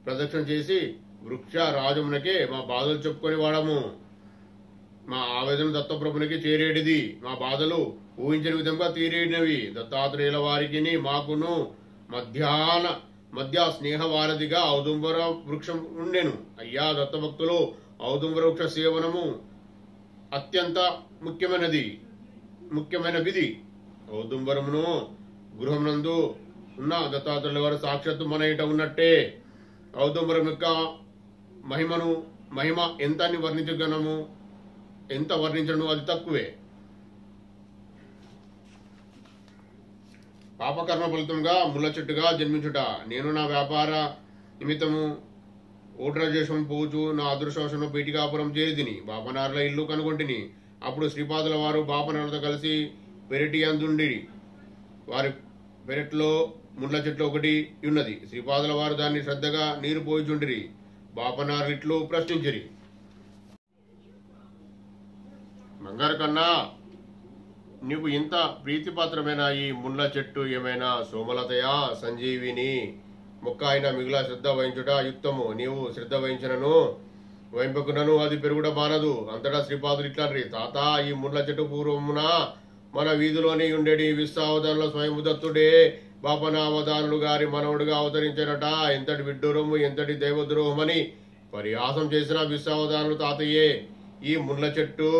ప్రదక్షిణ చేసి వృక్ష రాజమునకే మా బాధలు చెప్పుకొని వాడము. మా ఆవేదన దత్తప్రభునికి చేరేటిది. మా బాధలు ఊహించిన విధంగా తీరేడినవి. దత్తాత్రేయుల వారికి మాకును మధ్య స్నేహవారధిగా ఔదుంబర వృక్షం ఉండెను. అయ్యా దత్తభక్తులు, ఔదుంబర వృక్ష సేవనము అత్యంత ముఖ్యమైన విధి. ఔదుంబరమును గృహమునందు ఉన్న దత్తాత్రేయుల వారు సాక్షాత్తు మన ఇంట ఉన్నట్టే. ఔదుంబరం యొక్క మహిమ ఎంత వర్ణించగలము, ఎంత వర్ణించను అది తక్కువే. పాపకర్మ ఫలితంగా ముళ్ళ చెట్టుగా జన్మించుట. నేను నా వ్యాపార నిమిత్తము ఓట్రాజేశం పోచు నా అదృష్టవశను పీఠికాపురం చేరితిని. బాపనార్ల ఇల్లు కనుగొంటిని. అప్పుడు శ్రీపాదుల వారు బాపనార్లతో కలిసి పెరటి అందుండి. వారి పెరట్లో ముళ్ళ చెట్లు ఒకటి ఉన్నది. శ్రీపాదుల వారు దాన్ని శ్రద్ధగా నీరు పోయిచుండిరి. బాపనార్లిట్లు ప్రశ్నించిరి. బంగారు కన్నా నీవు ఇంత ప్రీతిపాత్రమైన ఈ ముళ్ళ చెట్టు ఏమైనా సోమలతయా సంజీవిని మొక్క అయినా మిగుల శ్రద్ధ వహించుట యుక్తము. నీవు శ్రద్ధ వహింపకునను అది పెరుగుట బానదు. అంతటా శ్రీపాదులు ఇట్లాంటి తాత ఈ ముళ్ళ చెట్టు పూర్వమున మన వీధిలోని ఉండేటి విశ్వావధానుల స్వయందత్తుడే బాపనావధానులు గారి మనవుడిగా అవతరించినట. ఎంతటి విడ్డూరము, ఎంతటి దైవద్రోహమని పరిహాసం చేసిన విశ్వావధానులు తాతయ్యే. ఈ ముళ్ళ చెట్టు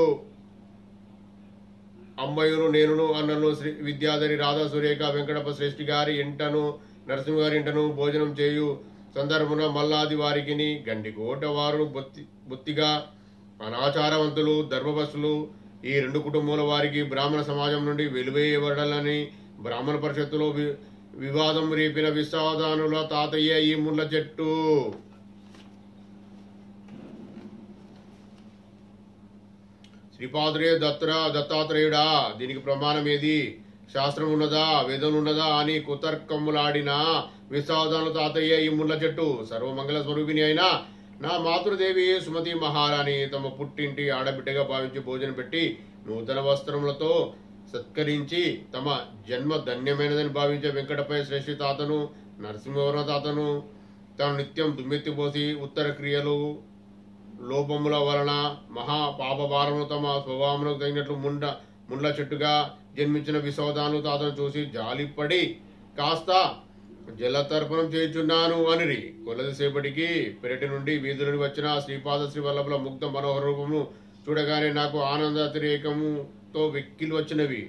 అమ్మయ్యను నేనును అన్నను శ్రీ విద్యాధరి రాధా సురేఖ వెంకటప్ప శ్రేష్ఠి గారి ఇంటను నరసింహ గారి ఇంటను భోజనం చేయు సందర్భమున మల్లాది వారికిని గండికోట వారు బొత్తిగా అనాచారవంతులు ధర్మభస్తులు ఈ రెండు కుటుంబాల వారికి బ్రాహ్మణ సమాజం నుండి వెలువేయబడాలని బ్రాహ్మణ పరిషత్తులో వివాదం రేపిన విశ్వావధానుల తాతయ్య ఈ ముళ్ళ చెట్టు. శ్రీపాదుడే దత్తాత్రేయుడా, దీనికి ప్రమాణం ఏది? శాస్త్రం ఉన్నదా, వేదం ఉన్నదా అని కుతర్కములాడిన విశ్వావధానుల తాతయ్య ఈ ముళ్ళ చెట్టు. సర్వమంగళ స్వరూపిణి అయినా నా మాతృదేవి సుమతి మహారాణి తమ పుట్టింటి ఆడబిడ్డగా భావించి భోజనం పెట్టి నూతన వస్త్రములతో సత్కరించి తమ జన్మ ధన్యమైనదని భావించే వెంకటపై శ్రేష్ఠి తాతను నరసింహవర తాతను తాను నిత్యం దుమ్మెత్తిపోసి ఉత్తర క్రియలు లోపముల వలన మహా పాపభారము తమ స్వభావమునకు తగినట్లు ముండ్ల చెట్టుగా జన్మించిన విశ్వావధానులు తాతను చూసి జాలిపడి కాస్త జలతర్పణం చేయుచున్నాను అనిరి. కొలదిసేపటికి పెరటి నుండి వీధులని వచ్చిన శ్రీపాద శ్రీ వల్లభుల ముగ్ధ మనోహర రూపము చూడగానే నాకు ఆనంద అతిరేకముతో వెక్కిలు వచ్చినవి.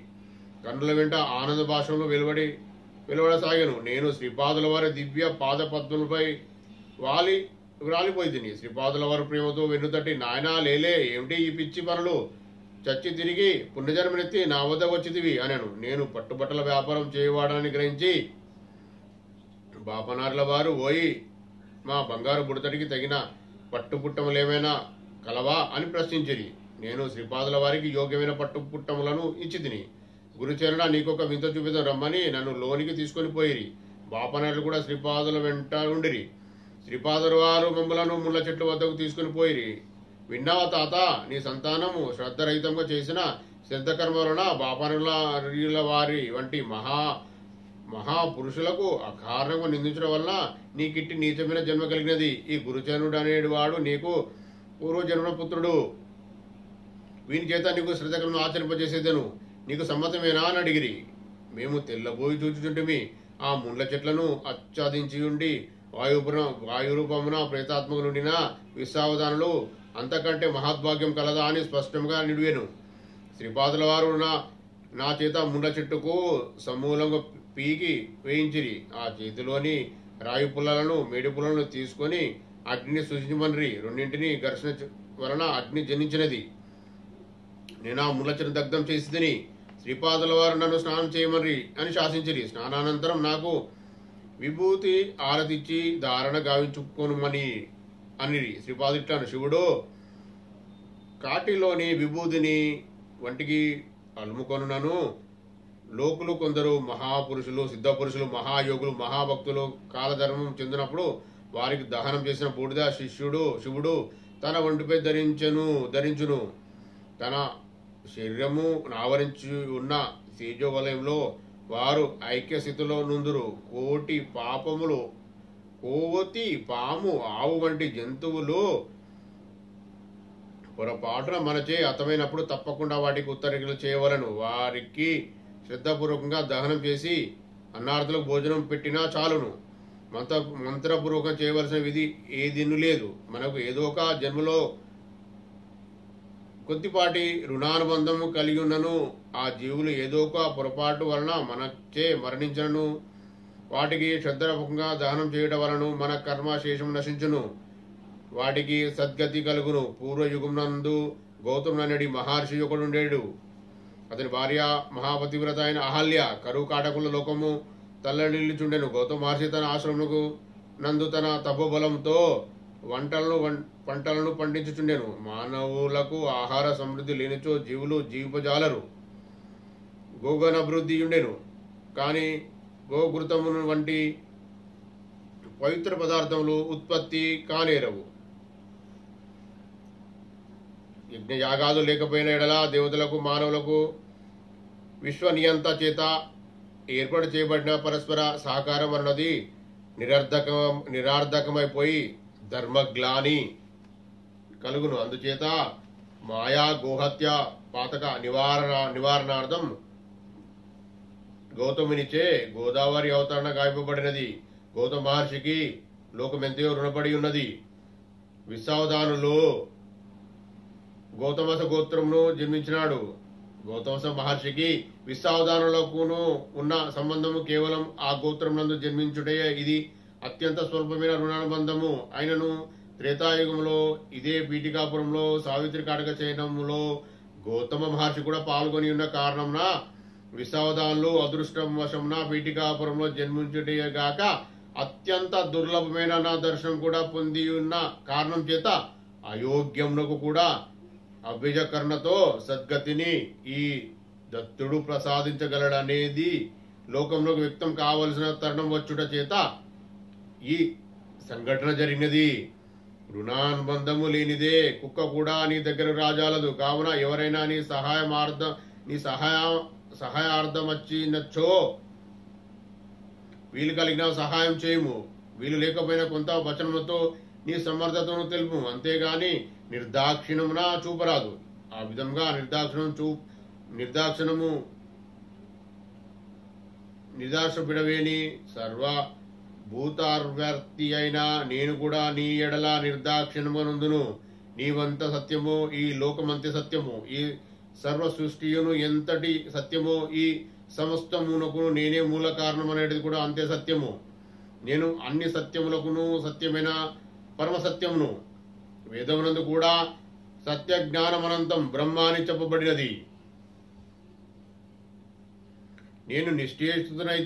కన్నుల వెంట ఆనంద భాషలో వెలువడసాగాను. నేను శ్రీపాదుల వారి దివ్య పాద పద్మలపై రాలిపోయింది. శ్రీపాదుల వారి ప్రేమతో వెన్నుతట్టి నాయనా లేలే, ఏమిటి ఈ పిచ్చి పనులు? చచ్చి తిరిగి పుణ్యజన్మనెత్తి నా వద్ద వచ్చిదివి అనను. నేను పట్టుబట్టల వ్యాపారం చేయవాడని గ్రహించి బాపనార్ల వారు ఓయి మా బంగారు బుడతడికి తగిన పట్టుపుట్టములేమైనా కలవా అని ప్రశ్నించిరి. నేను శ్రీపాదుల వారికి యోగ్యమైన పట్టు పుట్టములను ఇచ్చి తిని గురుచరణ నీకొక వింత చూపిద్దాం రమ్మని నన్ను లోనికి తీసుకొని పోయిరి. బాపనర్లు కూడా శ్రీపాదుల వెంట ఉండిరి. శ్రీపాదుల వారు మమ్మలను ముళ్ళ చెట్ల వద్దకు తీసుకుని పోయిరి. విన్నావా తాత, నీ సంతానము శ్రద్ధరహితంగా చేసిన శ్రద్ధకర్మ వలన బాపనరుల వారి వంటి మహాపురుషులకు అకారణంగా నిందించడం వలన నీకిట్టి నీచమైన జన్మ కలిగినది. ఈ గురుచరుడు అనేడు వాడు నీకు పూర్వజన్మ పుత్రుడు. వీని చేత నీకు శ్రద్ధకర్మను ఆచరింపజేసేదను. నీకు సమ్మతమేనా అని అడిగిరి. మేము తెల్లబోయి చూచుచుంటిమి. ఆ ముండ్ల చెట్లను ఆచ్ఛాదించి ఉండి వాయురూపమున ప్రేతాత్మక నుండిన విశ్వావధానులు అంతకంటే మహద్భాగ్యం కలదా అని స్పష్టంగా నిడివేను. శ్రీపాదుల వారు నా చేత ముండ్ల చెట్టుకు సమూలంగా పీకి వేయించిరి. ఆ చేతిలోని రాయి పుల్లలను మేడి పుల్లలను తీసుకొని అగ్నిని సృజించమని రెండింటిని ఘర్షణ వలన అగ్ని జనించినది. నేను ఆ ముళ్ళ చెట్టు దగ్ధం చేసి తిని శ్రీపాదుల వారు నన్ను స్నానం చేయమని అని శాసించిరి. స్నానానంతరం నాకు విభూతి ఆరతిచ్చి ధారణ గావించుకోనుమని అనిరి. శ్రీపాదు ఇట్లాను, శివుడు కాటిలోని విభూతిని వంటికి అలుముకొనునను. లోకులు కొందరు మహాపురుషులు, సిద్ధపురుషులు, మహాయోగులు, మహాభక్తులు కాలధర్మం చెందినప్పుడు వారికి దహనం చేసిన బూడిద శివుడు తన ఒంటిపై ధరించును. తన శరీరము ఆవరించి ఉన్న తేజోవలయంలో వారు ఐక్యస్థితిలో నుందురు. కోటి పాపములు, కోవతి, పాము, ఆవు వంటి జంతువులు పొరపాటున మనచే హతమైనప్పుడు తప్పకుండా వాటికి ఉత్తరీకలు చేయవలను. వారికి శ్రద్ధపూర్వకంగా దహనం చేసి అన్నార్థులకు భోజనం పెట్టినా చాలును. మంత్రపూర్వకం చేయవలసిన విధి ఏదిన్ను లేదు. మనకు ఏదో ఒక జన్మలో కొద్దిపాటి రుణానుబంధము కలిగి ఉన్నను. ఆ జీవులు ఏదో ఒక పొరపాటు వలన మనచే మరణించను. వాటికి శ్రద్ధపూర్వకంగా దహనం చేయడం వలన మన కర్మశేషం నశించును. వాటికి సద్గతి కలుగును. పూర్వయుగమునందు గౌతమునడి మహర్షి ఒకడుండేడు. అతని భార్య మహాపతివ్రత అయిన అహల్య కరువు కాటకుల లోకము తల్లడిల్లుచుండెను. గౌతమ మహర్షి తన ఆశ్రమముకు నందు తన తపోబలంతో పంటలను పండించుచుండెను. మానవులకు ఆహార సమృద్ధి లేనిచో జీవులు జీవింపజాలరు. గోగన అభివృద్ధి ఉండెను. కానీ గోఘృతమును వంటి పవిత్ర పదార్థములు ఉత్పత్తి కానేరవు. యజ్ఞయాగాదు లేకపోయిన ఎడల దేవతలకు మానవులకు విశ్వనియంత చేత ఏర్పాటు చేయబడిన పరస్పర సహకారం అన్నది నిరార్థకమైపోయి ధర్మగ్లాని కలుగును. అందుచేత మాయా గోహత్య పాతక నివారణార్థం గౌతమునిచే గోదావరి అవతరణ గావింపబడినది. గౌతమ మహర్షికి లోకమెంతయో రుణపడి ఉన్నది. విశ్వావధానులు గౌతమస గోత్రమును జన్మించినాడు. గౌతమస మహర్షికి విశ్వావధానులకును ఉన్న సంబంధము కేవలం ఆ గోత్రం నందు జన్మించుటే. ఇది అత్యంత స్వల్పమైన రుణానుబంధము అయినను త్రేతాయుగంలో ఇదే పీఠికాపురంలో సావిత్రి కాటక చయనములో గౌతమ మహర్షి కూడా పాల్గొని ఉన్న కారణంన విశ్వావధానులు అదృష్టం వశంన పీఠికాపురంలో జన్మించుటేగాక అత్యంత దుర్లభమైన నా దర్శనం కూడా పొంది ఉన్న కారణం చేత అయోగ్యమునకు కూడా అభ్యజకరణతో సద్గతిని ఈ దత్తుడు ప్రసాదించగలడనేది లోకంలోకి వ్యక్తం కావలసిన తరుణం వచ్చుట చేత ఈ సంఘటన జరిగినది. రుణానుబంధము లేనిదే కుక్క కూడా నీ దగ్గర రాజాలదు. కావున ఎవరైనా నీ సహాయార్థం వచ్చినచ్చో వీలు కలిగిన సహాయం చేయము. వీలు లేకపోయినా కొంత వచనముతో నీ సమర్థతను తెలుపు. అంతేగాని నిర్దాక్షిణమున చూపరాదు. ఆ విధంగా నిర్దాక్షిణపిడవేని సర్వభూతార్వర్తి అయినా నేను కూడా నీ ఎడల నిర్దాక్షిణమునందును. నీవంత సత్యమో ఈ లోకమంతే సత్యము. ఈ సర్వ సృష్టియును ఎంతటి సత్యమో ఈ సమస్తమునకును నేనే మూల కారణం అనేది కూడా అంతే సత్యము. నేను అన్ని సత్యములకును సత్యమైన పరమసత్యమును. వేదమునందు కూడా సత్య జ్ఞానమనంతం బ్రహ్మ అని చెప్పబడినది. నేను నిశ్చేష్టితుడనై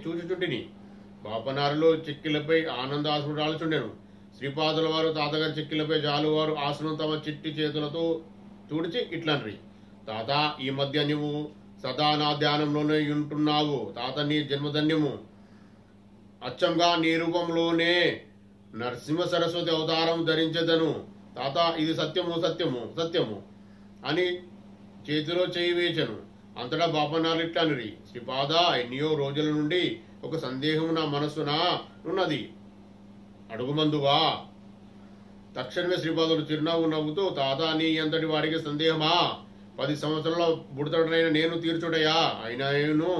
చూచుచుంటిని. పాపనారులో చెక్కిలపై ఆనందాశ్రుడాలుచుండెను. శ్రీపాదుల వారు తాతగారి చెక్కిలపై జాలువారు ఆసనం తమ చిట్టి చేతులతో తుడిచి ఇట్లన్రి, తాత ఈ మధ్య నువ్వు సదా నా ధ్యానంలోనే ఉంటున్నావు. తాత నీ జన్మధన్యము. అచ్చంగా నీ రూపంలోనే నరసింహ సరస్వతి అవతారం ధరించదను. తాత ఇది సత్యము సత్యము సత్యము అని చేతిలో చేయి వేచను. అంతటా బాపన్నారిట్లనిరి, శ్రీపాద ఎన్నో రోజుల నుండి ఒక సందేహం నా మనస్సున ఉన్నది, అడుగుమందువా. తక్షణమే శ్రీపాదుడు చిరునవ్వు నవ్వుతూ, తాత నీ అంతటి వాడికి సందేహమా? 10 సంవత్సరాల బుడతడనైన నేను తీర్చుడయా? అయినా నేను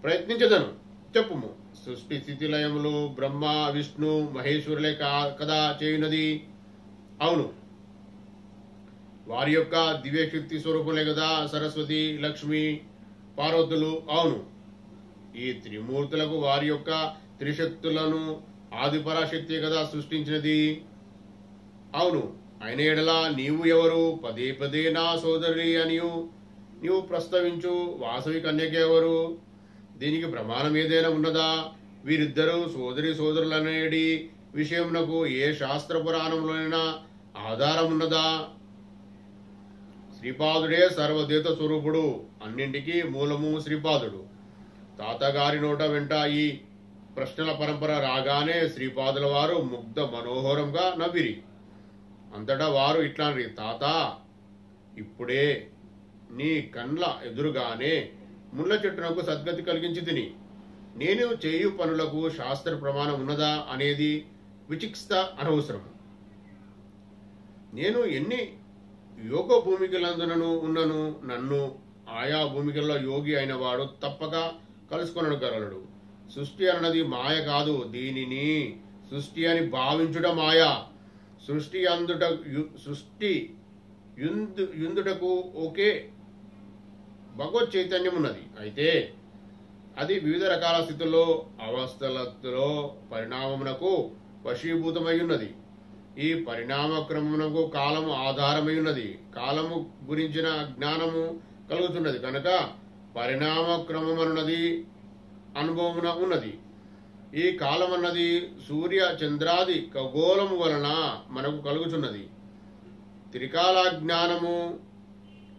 ప్రయత్నించదను. చెప్పుము. సృష్టి స్థితి లయములు బ్రహ్మ విష్ణు మహేశ్వరులే కదా చేయునది? అవును. వారి యొక్క దివ్యశక్తి స్వరూపులే కదా సరస్వతి, లక్ష్మి, పార్వతులు? అవును. ఈ త్రిమూర్తులకు వారి యొక్క త్రిశక్తులను ఆదిపరాశక్తి కదా సృష్టించినది? అవును. అయిన ఎడల నీవు ఎవరు? పదే పదే నా సోదరి అని నీవు ప్రస్తావించు వాసవి కన్యక ఎవరు? దీనికి ప్రమాణం ఏదైనా ఉన్నదా? వీరిద్దరూ సోదరి సోదరులనేది విషయమునకు ఏ శాస్త్ర పురాణంలోనైనా ఆధారం ఉన్నదా? శ్రీపాదుడే సర్వదేత స్వరూపుడు, అన్నింటికీ మూలము శ్రీపాదుడు. తాతగారి నోట వెంట ఈ ప్రశ్నల పరంపర రాగానే శ్రీపాదుల వారు ముగ్ధ మనోహరంగా నవ్విరి. అంతటా వారు ఇట్లాంటి, తాత ఇప్పుడే నీ కండ్ల ఎదురుగానే ముళ్ళ చెట్టునకు సద్గతి కలిగించి తిని, నేను చేయు పనులకు శాస్త్ర ప్రమాణం ఉన్నదా అనేది విచిక్త అనవసరం. నేను ఎన్ని యోగ భూమికలందునను ఉన్నను, నన్ను ఆయా భూమికల్లో యోగి అయిన వాడు తప్పక కలుసుకొనగలడు. సృష్టి అన్నది మాయ కాదు, దీనిని సృష్టి అని భావించుట మాయ. సృష్టి యుందుటకు ఒకే భగవత్ చైతన్యం ఉన్నది. అయితే అది వివిధ రకాల స్థితుల్లో అవస్థలతో పరిణామమునకు వశీభూతమై ఉన్నది. ఈ పరిణామ క్రమమునకు కాలము ఆధారమై ఉన్నది. కాలము గురించిన జ్ఞానము కలుగుతున్నది కనుక పరిణామ క్రమమన్నది అనుభవమున ఉన్నది. ఈ కాలమన్నది సూర్య చంద్రాది ఖగోళము వలన మనకు కలుగుతున్నది. త్రికాల జ్ఞానము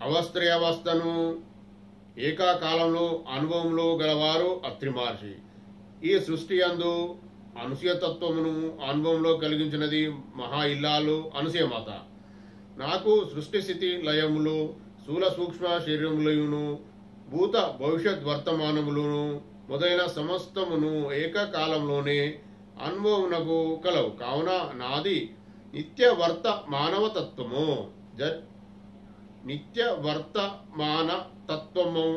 అవస్త్రయవస్థను ఏకాకాలంలో అనుభవంలో గలవారు అత్రి మహర్షి. ఈ సృష్టి యందు అనసూయతత్వమును అనుభవంలో కలిగించినది మహా ఇల్లాలు అనసూయమాత. నాకు సృష్టి స్థితి లయములు స్థూల సూక్ష్మ శరీరములను భూత భవిష్యత్ వర్తమానములను మొదలైన సమస్తమును ఏకకాలంలోనే అనుభవమునకు కలవు. కావున నాది నిత్యవర్త మానవతత్వము నిత్యవర్తమాన తత్వము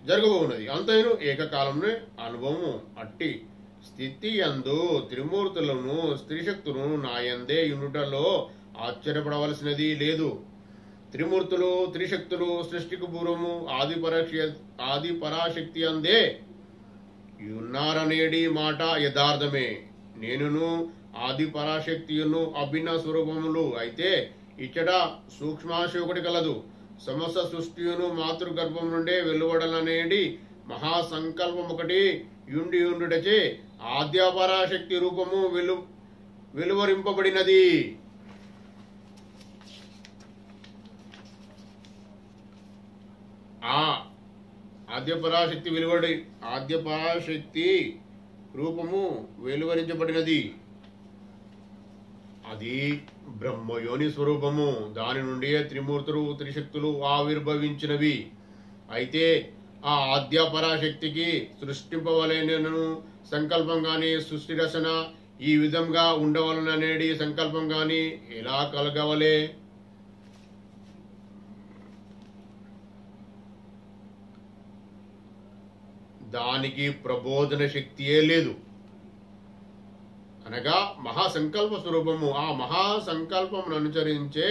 జరగబోన్నది అంతైను ఏకకాలంలో అనుభవము. అట్టి స్థితి యందు త్రిమూర్తులను స్త్రీశక్తులను నాయందే యునుటలో ఆశ్చర్యపడవలసినది లేదు. త్రిమూర్తులు త్రిశక్తులు సృష్టికి పూర్వము ఆది పరాశక్తి అందే ఉన్నారనేది మాట యథార్థమే. నేనును ఆది పరాశక్తియును అభిన్న స్వరూపములు. అయితే ఇచ్చట సూక్ష్మాశయోకటి కలదు. సమస్త సృష్టియును మాతృగర్భం నుండే వెలువడలనేది మహాసంకల్పం ఒకటి యుండుటచే ఆద్యపరాశక్తి రూపము వెలువరింపబడినది. ఆ ఆద్యపరాశక్తి రూపము వెలువరించబడినది. అది బ్రహ్మయోని స్వరూపము. దాని నుండి త్రిమూర్తులు త్రిశక్తులు ఆవిర్భవించినవి. అయితే ఆ ఆద్యపరాశక్తికి సృష్టింపవలెనను సంకల్పం గాని సృష్టి రచన ఈ విధంగా ఉండవలననేది సంకల్పం గాని ఎలా కలగవలే? దానికి ప్రబోధన శక్తియే లేదు. అనగా మహాసంకల్ప స్వరూపము. ఆ మహాసంకల్పం అనుసరించే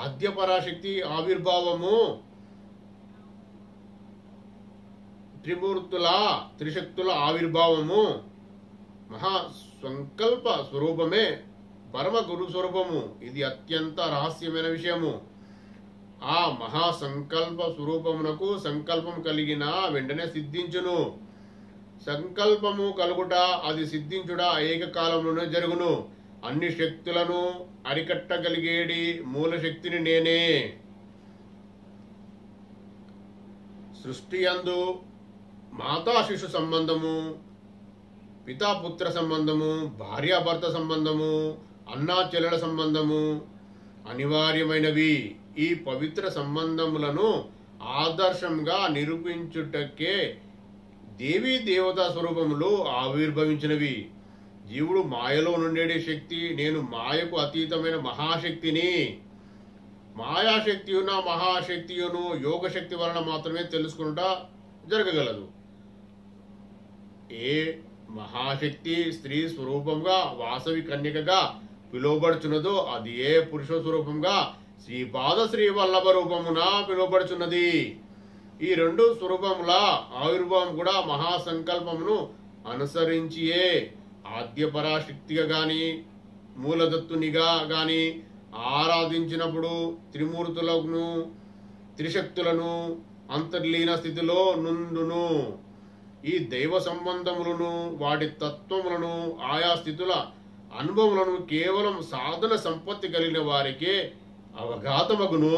ఆద్యపరాశక్తి ఆవిర్భావము త్రిమూర్తుల త్రిశక్తుల ఆవిర్భావము మహాసంకల్ప స్వరూపమే పరమ గురు స్వరూపము. ఇది అత్యంత రహస్యమైన విషయము. ఆ మహాసంకల్ప స్వరూపమునకు సంకల్పం కలిగిన వెంటనే సిద్ధించును. సంకల్పము కలుగుట అది సిద్ధించుట ఏకకాలంలోనే జరుగును. అన్ని శక్తులను అరికట్టగలిగేడి మూల శక్తిని నేనే. సృష్టి యందు మాతా శిశు సంబంధము, పితాపుత్ర సంబంధము, భార్యాభర్త సంబంధము, అన్నా చెల్లెల సంబంధము అనివార్యమైనవి. ఈ పవిత్ర సంబంధములను ఆదర్శంగా నిరూపించుటకే దేవీ దేవతా స్వరూపములు ఆవిర్భవించినవి. జీవుడు మాయలో నుండే శక్తి, నేను మాయకు అతీతమైన మహాశక్తిని. మాయాశక్తియున మహాశక్తియును యోగశక్తి వలన మాత్రమే తెలుసుకునుట జరగగలదు. ఏ మహాశక్తి స్త్రీ స్వరూపంగా వాసవి కన్యకగా పిలువబడుచున్నదో అది ఏ పురుష స్వరూపంగా శ్రీపాద శ్రీ వల్లభ రూపమున పిలువబడుచున్నది. ఈ రెండు స్వరూపముల ఆవిర్భావం కూడా మహాసంకల్పమును అనుసరించియే. ఆద్య పరాశక్తిగా గాని మూలదత్తునిగా గాని ఆరాధించినప్పుడు త్రిమూర్తులను త్రిశక్తులను అంతర్లీన స్థితిలో నుండును. ఈ దైవ సంబంధములను వాటి తత్వములను ఆయా స్థితుల అనుభవములను కేవలం సాధన సంపత్తి కలిగిన వారికే అవగాతమగును.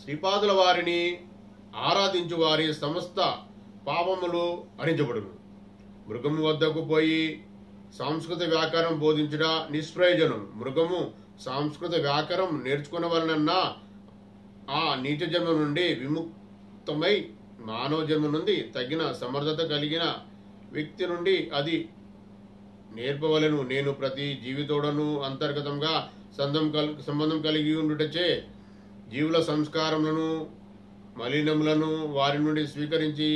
శ్రీపాదుల వారిని ఆరాధించు వారి సమస్త పాపములు హరించబడును. మృగము వద్దకు పోయి సంస్కృత వ్యాకరణం బోధించుట నిష్ప్రయోజనం. మృగము సంస్కృత వ్యాకరణం నేర్చుకున్న వలనన్నా ఆ నీచ జన్మ నుండి విముక్తమై మానవ జన్మ నుండి తగిన సమర్థత కలిగిన వ్యక్తి నుండి అది నేర్పవలను. నేను ప్రతి జీవితోడను అంతర్గతంగా సంబంధం కలిగి ఉండుటచే జీవుల సంస్కారములను మలినములను వారి నుండి స్వీకరించి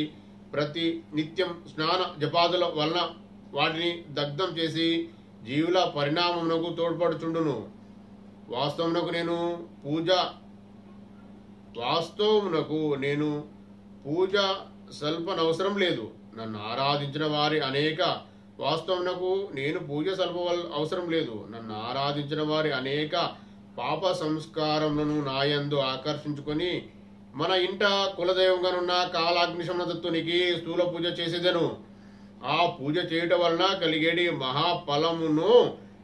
ప్రతి నిత్యం స్నాన జపాదుల వలన వాటిని దగ్ధం చేసి జీవుల పరిణామమునకు తోడ్పడుచుండును. వాస్తవమునకు నేను పూజ సల్పనవసరం లేదు. నన్ను ఆరాధించిన వారి అనేక వాస్తవమునకు నేను పూజ సల్ప అవసరం లేదు. నన్ను ఆరాధించిన వారి అనేక పాప సంస్కారములను నాయందు ఆకర్షించుకొని మన ఇంట కులదైవంగానున్న కాలాగ్నిశమనదత్తునికి స్థూల పూజ చేసేదను. ఆ పూజ చేయటం వలన కలిగేడి మహాఫలమును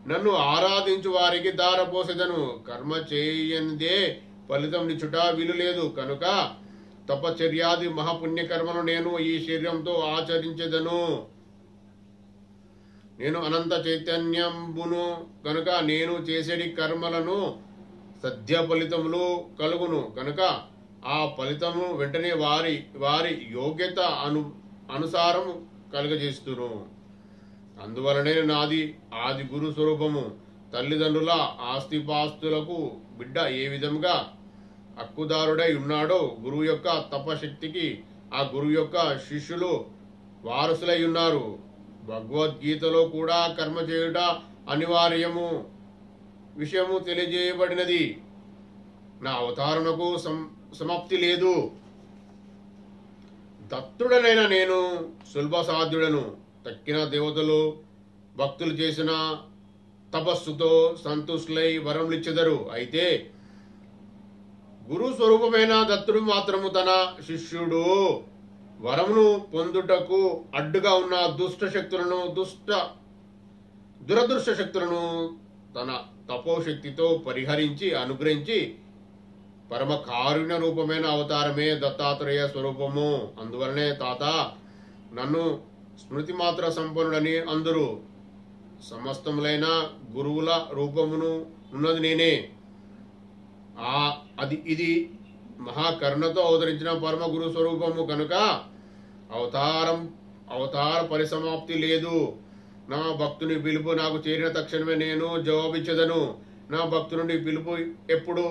నన్ను ఆరాధించు వారికి దారపోసేదను. కర్మ చేయనిదే ఫలితం నిచ్చుట వీలు లేదు. కనుక తపచర్యాది మహాపుణ్యకర్మను నేను ఈ శరీరంతో ఆచరించేదను. నేను అనంత చైతన్యంబును కనుక నేను చేసేడి కర్మలను సద్య ఫలితములు కలుగును. కనుక ఆ ఫలితము వెంటనే వారి వారి యోగ్యత అనుసారము కలుగజేస్తును. అందువలనే నాది ఆది గురు స్వరూపము. తల్లిదండ్రుల ఆస్తిపాస్తులకు బిడ్డ ఏ విధంగా హక్కుదారుడై ఉన్నాడో గురువు యొక్క తపశక్తికి ఆ గురువు యొక్క శిష్యులు వారసులై ఉన్నారు. భగవద్గీతలో కూడా కర్మ చేయుట అనివార్యము విషయము తెలియజేయబడినది. నా అవతారణకు సమాప్తి లేదు. దత్తుడనైన నేను సులభ సాధ్యుడను. తక్కిన దేవతలు భక్తులు చేసిన తపస్సుతో సంతుష్టులై వరములిచ్చెదరు. అయితే గురు స్వరూపమైన దత్తుడు మాత్రము తన శిష్యుడు వరమును పొందుటకు అడ్డుగా ఉన్న దురదృష్ట శక్తులను తన తపోశక్తితో పరిహరించి అనుగ్రహించి పరమ కారుణ్య రూపమైన అవతారమే దత్తాత్రేయ స్వరూపము. అందువలనే తాత నన్ను స్మృతి మాత్ర సంపన్నుడని అందరూ. సమస్తములైన గురువుల రూపమును ఉన్నది నేనే. ఇది మహాకరుణతో అవతరించిన పరమ గురు స్వరూపము కనుక అవతార పరిసమాప్తి లేదు. నా భక్తుని పిలుపు నాకు చేరిన తక్షణమే నేను జవాబిచ్చదను. నా భక్తుని పిలుపు ఎప్పుడు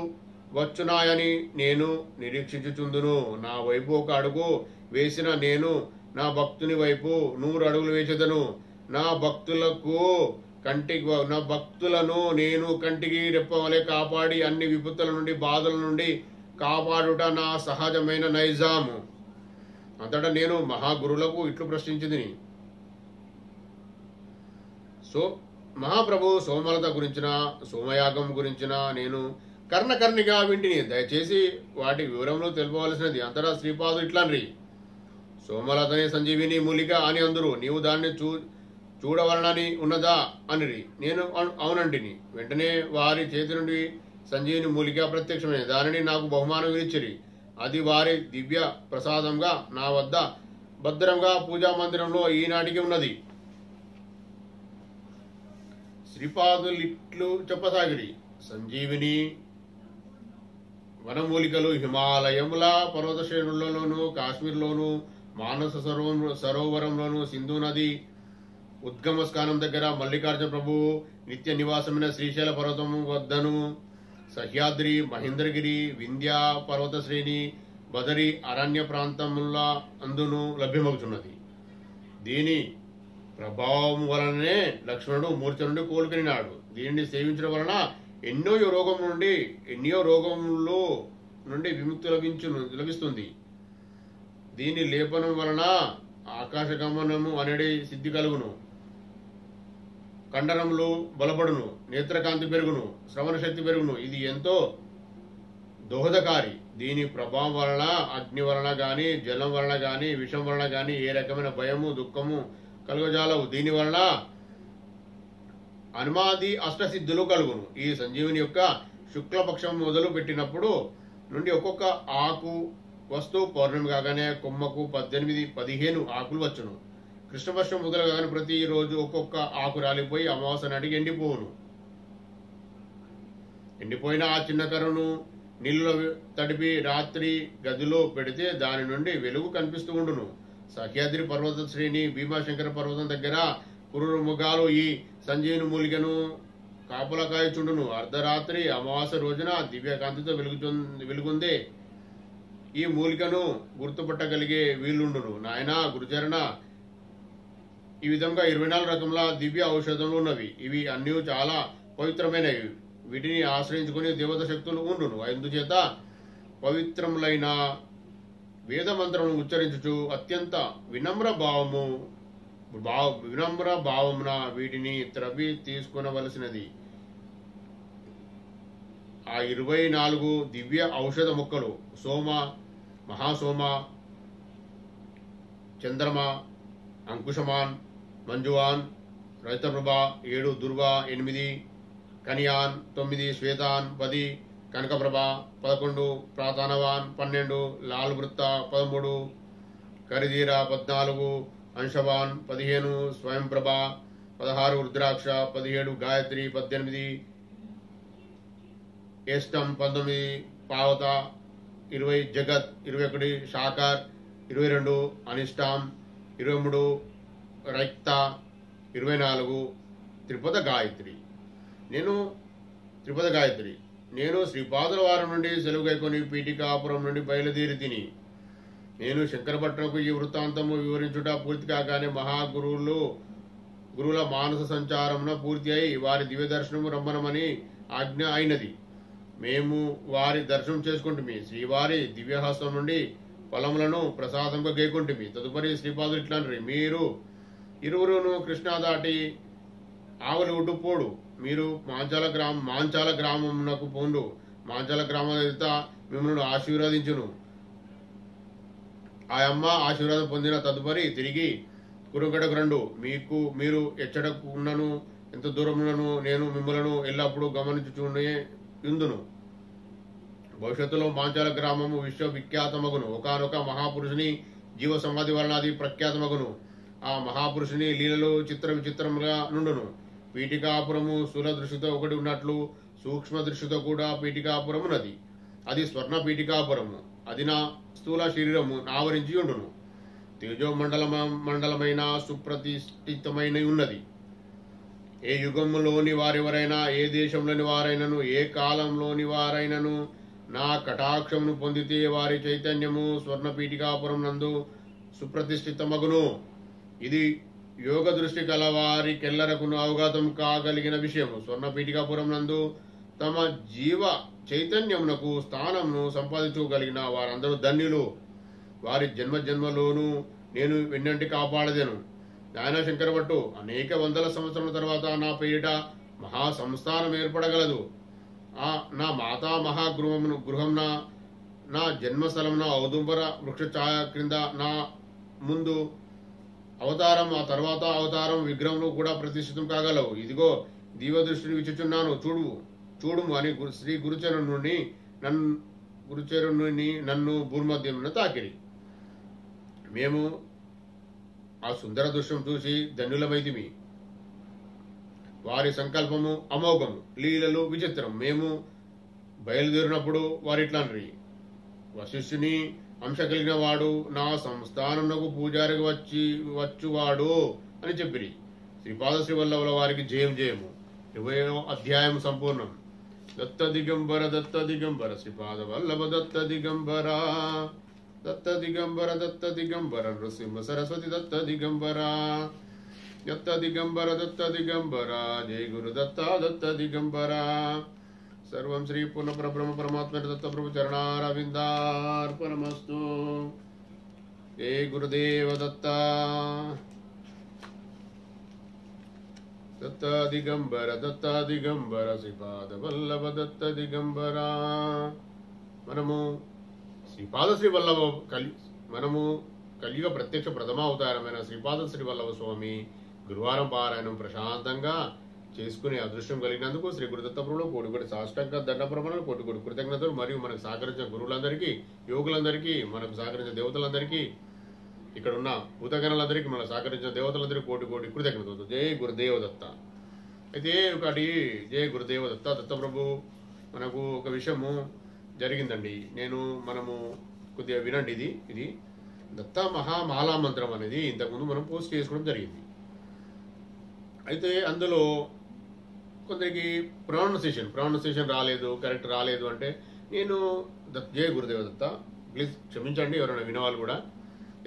వచ్చునాయని నేను నిరీక్షించుచుందును. నా వైపు ఒక అడుగు వేసిన నేను నా భక్తుని వైపు 100 అడుగులు వేసేదను. నా భక్తులను నేను కంటికి రెప్పవలే కాపాడి అన్ని విపత్తుల నుండి బాధల నుండి కాపాడుట నా సహజమైన నైజాము. అంతటా నేను మహాగురులకు ఇట్లు ప్రశ్నించింది. మహాప్రభు సోమలత గురించిన సోమయాగం గురించిన నేను కర్ణకర్ణిగా వింటిని. దయచేసి వాటి వివరంలో తెలుపవలసినది. అంతటా శ్రీపాదులు ఇట్లన్రి, సోమలతనే సంజీవిని మూలిక అని అందరూ. నీవు దాన్ని చూడవలనని ఉన్నదా అనిరి. నేను అవునంటిని. వెంటనే వారి చేతి నుండి సంజీవిని మూలిక ప్రత్యక్షమైంది. దానిని నాకు బహుమానం ఇచ్చిరి. అది వారి దివ్య ప్రసాదంగా నా వద్ద భద్రంగా పూజా మందిరంలో ఈనాటికి ఉన్నది. శ్రీపాదులిట్లు చెప్పసాగిరి, సంజీవిని వనమూలికలు హిమాలయముల పర్వత శ్రేణులలోను, కాశ్మీర్లోను, మానస సరోవరంలోను, సింధు నది ఉద్గమ స్థానం దగ్గర, మల్లికార్జున ప్రభువు నిత్య నివాసమైన శ్రీశైల పర్వతము వద్దను, సహ్యాద్రి, మహేంద్రగిరి, వింధ్య పర్వత శ్రేణి, బదరి అరణ్య ప్రాంతముల అందును లభ్యమవుతున్నది. దీని ప్రభావం వలననే లక్ష్మణుడు మూర్ఛ నుండి కోలుకొనినాడు. దీనిని సేవించడం వలన ఎన్నో రోగములు నుండి విముక్తి లభిస్తుంది. దీని లేపనం వలన ఆకాశగమనము అనేది సిద్ధి కలుగును, కండరములు బలపడును, నేత్రకాంతి పెరుగును, శ్రవణ శక్తి పెరుగును. ఇది ఎంతో దోహదకారి. దీని ప్రభావం వలన అగ్ని వలన గాని, జలం వలన గాని, విషం వలన గాని ఏ రకమైన భయము దుఃఖము కలుగజాలవు. దీని వలన అనుమాది అష్టసిద్ధులు కలుగును. ఈ సంజీవుని యొక్క శుక్లపక్షం మొదలు పెట్టినప్పుడు నుండి ఒక్కొక్క ఆకు వస్తూ పౌర్ణమి కాగానే కొమ్మకు 18-15 ఆకులు వచ్చును. కృష్ణపక్షం మొదలు కాగానే ప్రతిరోజు ఒక్కొక్క ఆకు రాలిపోయి అమావాస్య నాటికి ఎండిపోవును. ఎండిపోయిన ఆ చిన్న కర్రను నీళ్ళలో తడిపి రాత్రి గదిలో పెడితే దాని నుండి వెలుగు కనిపిస్తూ ఉండును. సహ్యాద్రి పర్వత శ్రేణి, భీమాశంకర పర్వతం దగ్గర పురుడు ముఖాలు ఈ సంజీవిని మూలికను కాపలకాయచుండును. అర్ధరాత్రి అమావాస్య రోజున దివ్యకాంతితో వెలుగుందే ఈ మూలికను గుర్తుపట్టగలిగే వీలుండును. నాయన గురుచరణ, ఈ విధంగా 24 రకముల దివ్య ఔషధములు ఉన్నవి. ఇవి అన్నీ చాలా పవిత్రమైనవి. వీటిని ఆశ్రయించుకుని దేవత శక్తులు ఉండును. అందుచేత పవిత్రములైన వేద మంత్రమును ఉచ్చరించుచు అత్యంత వినమ్ర భావమున వీటిని త్రవి తీసుకునవలసినది. ఆ 24 దివ్య ఔషధ మొక్కలు సోమ, మహాసోమ, చంద్రమ, అంకుశమాన్, మంజువాన్, రైతప్రభ 7, దుర్వ 8, కనియాన్ 9, శ్వేతాన్ 10, కనకప్రభ 11, ప్రాతానవాన్ 12, లాల్ వృత్త 13, కరిధీర 14, అంశవాన్ 15, స్వయంప్రభ 16, రుద్రాక్ష 17, గాయత్రి 18, ఏష్టం 19, పావత 20, జగత్ 21, శాకర్ 22, అనిష్టాం 23, రైక్త 24, త్రిపద గాయత్రి. నేను శ్రీపాదుల వారం నుండి సెలవు కైకొని పీఠికాపురం నుండి బయలుదేరి తిని. నేను శంకరభట్లకు ఈ వృత్తాంతము వివరించుట పూర్తి కాగానే గురువుల మానస సంచారమున పూర్తి అయి వారి దివ్య దర్శనము రమ్మనమని ఆజ్ఞ అయినది. మేము వారి దర్శనం చేసుకుంటుమి. శ్రీవారి దివ్యహస్తం నుండి ఫలములను ప్రసాదంగా గేకుంటుమి. తదుపరి శ్రీపాదులు ఇట్లాంటి, మీరు ఇరువురును కృష్ణా దాటి ఆవలి ఉడ్డుపోడు. మీరు మాంచాల గ్రామమునకు పోండు. మాంచాల గ్రామదేవత మిమ్మల్ని ఆశీర్వదించును. ఆ అమ్మ ఆశీర్వాదం పొందిన తదుపరి తిరిగి కురుగడకు రండు. మీరు ఎచ్చటకు ఉన్నను, ఎంత దూరమునను నేను మిమ్మలను ఎల్లప్పుడూ గమనించుచునే యుందును. భవిష్యత్తులో మాంచాల గ్రామము విశ్వవిఖ్యాతమగును. ఒకనొక మహాపురుషుని జీవ సమాధి వలన అది ప్రఖ్యాతమగును. ఆ మహాపురుషుని లీలలు చిత్ర విచిత్రముగా నుండును. పీఠికాపురము స్థూల దృష్టితో ఒకటి ఉన్నట్లు సూక్ష్మ దృష్టితో కూడా పీఠికాపురం ఉన్నది. అది స్వర్ణ పీఠికాపురము. అది నా స్థూల శరీరము ఆవరించి ఉండును. తేజో మండలమైన సుప్రతిష్ఠితమైన ఉన్నది. ఏ యుగంలోని వారెవరైనా, ఏ దేశంలోని వారైనను, ఏ కాలంలోని వారైనను నా కటాక్షమును పొందితే వారి చైతన్యము స్వర్ణ పీఠికాపురం నందు సుప్రతిష్ఠితమగును. ఇది యోగ దృష్టి కల వారికెల్లరకును అవగతం కాగలిగిన విషయము. స్వర్ణ పీఠికాపురం నందు తమ జీవ చైతన్యమునకు స్థానమును సంపాదించుకోగలిగిన వారందరూ ధన్యులు. వారి జన్మలోనూ నేను వెన్నంటి కాపాడదెను. నాయన శంకరభట్టు, అనేక వందల సంవత్సరాల తర్వాత నా పేరిట మహా సంస్థానం ఏర్పడగలదు. నా మాతా గృహంన నా జన్మస్థలంన ఔదుంబర వృక్ష ఛాయ క్రింద నా ముందు అవతారం ఆ తర్వాత అవతారం విగ్రహంలో కూడా ప్రతిష్ఠితం కాగలవు. ఇదిగో దీవదృష్టిని విచ్చుచున్నాను, చూడుము అని శ్రీ గురుచరుణుని నన్ను భూమధ్యమున తాకిరి. మేము ఆ సుందర దృశ్యం చూసి ధన్యులమైతిమి. వారి సంకల్పము అమోఘము, లీలలు విచిత్రం. మేము బయలుదేరినప్పుడు వారిట్లనరి, వశిష్ఠుని అంశ కలిగిన వాడు నా సంస్థానమునకు పూజారికి వచ్చువాడు అని చెప్పిరి. శ్రీపాద శ్రీవల్లభుల వారికి జయం జయము. 20వ అధ్యాయం సంపూర్ణం. దత్త దిగంబర శ్రీపాద వల్లభ దత్త దిగంబర నృసింహ సరస్వతి దత్త దిగంబర జయ గురు దత్త దిగంబర. సర్వం శ్రీ పూర్ణ పరబ్రహ్మ పరమాత్మ దత్త ప్రభు చరణారవిందార్పణమస్తు. జయ గురుదేవ దత్త దిగంబర శ్రీపాద వల్లభ దత్త దిగంబర. మనము శ్రీపాద శ్రీ వల్లభ మనము కలియుగ ప్రత్యక్ష ప్రథమ అవతారమైన శ్రీపాద శ్రీ వల్లభ స్వామి గురువారం పారాయణం ప్రశాంతంగా చేసుకునే అదృష్టం కలిగినందుకు శ్రీ గురుదత్త ప్రభులో కోటి సాష్టాంగ దండ ప్రమాణాలు, కోటి కృతజ్ఞతలు. మరియు మనకు సహకరించిన గురువులందరికీ, యోగులందరికీ, మనకు సహకరించిన దేవతలందరికీ, ఇక్కడ ఉన్న భూతగణాలందరికీ, మనకు సహకరించిన దేవతలందరికీ కోటి కృతజ్ఞతలు. జయ గురుదేవ దత్త. అయితే ఒకటి జయ గురుదేవ దత్త. దత్తప్రభు మనకు ఒక విషయము జరిగిందండి. మనము కొద్దిగా వినండి. ఇది దత్త మహామాలా మంత్రం అనేది ఇంతకుముందు మనం పోస్ట్ చేసుకోవడం జరిగింది. అయితే అందులో కొందరికి ప్రొనౌన్సియేషన్ రాలేదు, కరెక్ట్ రాలేదు. అంటే నేను జయ గురుదేవ దత్త, ప్లీజ్ క్షమించండి ఎవరైనా వినేవాళ్ళు కూడా.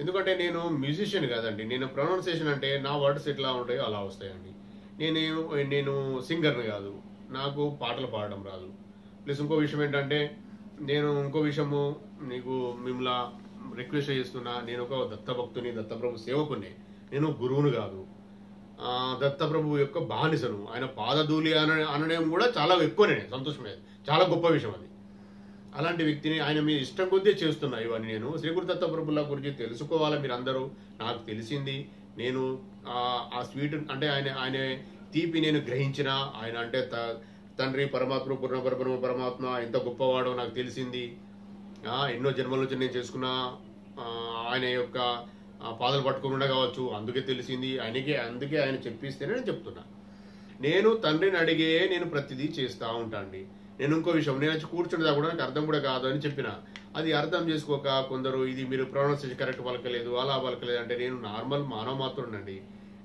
ఎందుకంటే నేను మ్యూజిషియన్ కాదండి. నేను ప్రొనౌన్సియేషన్ అంటే నా వర్డ్స్ ఎట్లా ఉంటాయో అలా వస్తాయండి. నేను సింగర్ని కాదు, నాకు పాటలు పాడడం రాదు. ప్లస్ ఇంకో విషయం ఏంటంటే ఇంకో విషయము నీకు మిమ్మల్ని రిక్వెస్ట్ చేస్తున్నా, నేను ఒక దత్తభక్తుని, దత్తప్రభు సేవకుని, నేను గురువుని కాదు, దత్తప్రభు యొక్క బానిసను. ఆయన పాదధూళి అనడం కూడా చాలా ఎక్కువనే సంతోషమే, చాలా గొప్ప విషయం అది. అలాంటి వ్యక్తిని ఆయన మీ ఇష్టం కొద్దీ చేస్తున్నా ఇవన్నీ. నేను శ్రీ గురు దత్తప్రభుల గురించి తెలుసుకోవాలి మీరందరూ. నాకు తెలిసింది, నేను ఆ స్వీట్ అంటే ఆయన తీపి నేను గ్రహించిన, ఆయన అంటే తండ్రి పరమాత్మ, పూర్ణ పరమాత్మ ఎంత గొప్పవాడో నాకు తెలిసింది. ఎన్నో జన్మల నుంచి నేను చేసుకున్న ఆయన యొక్క పాదలు పట్టుకుని కావచ్చు, అందుకే తెలిసింది. అందుకే ఆయన చెప్పిస్తేనే నేను చెప్తున్నా. నేను తండ్రిని అడిగే నేను ప్రతిదీ చేస్తూ ఉంటా అండి. నేను ఇంకో విషయం, నేను వచ్చి కూర్చుంటే కూడా నాకు అర్థం కూడా కాదు అని చెప్పిన, అది అర్థం చేసుకోక కొందరు ఇది మీరు ప్రొనౌన్సియేషన్ కరెక్ట్ పలకలేదు, అలా పలకలేదు అంటే, నేను నార్మల్ మానవ మాత్రునండి.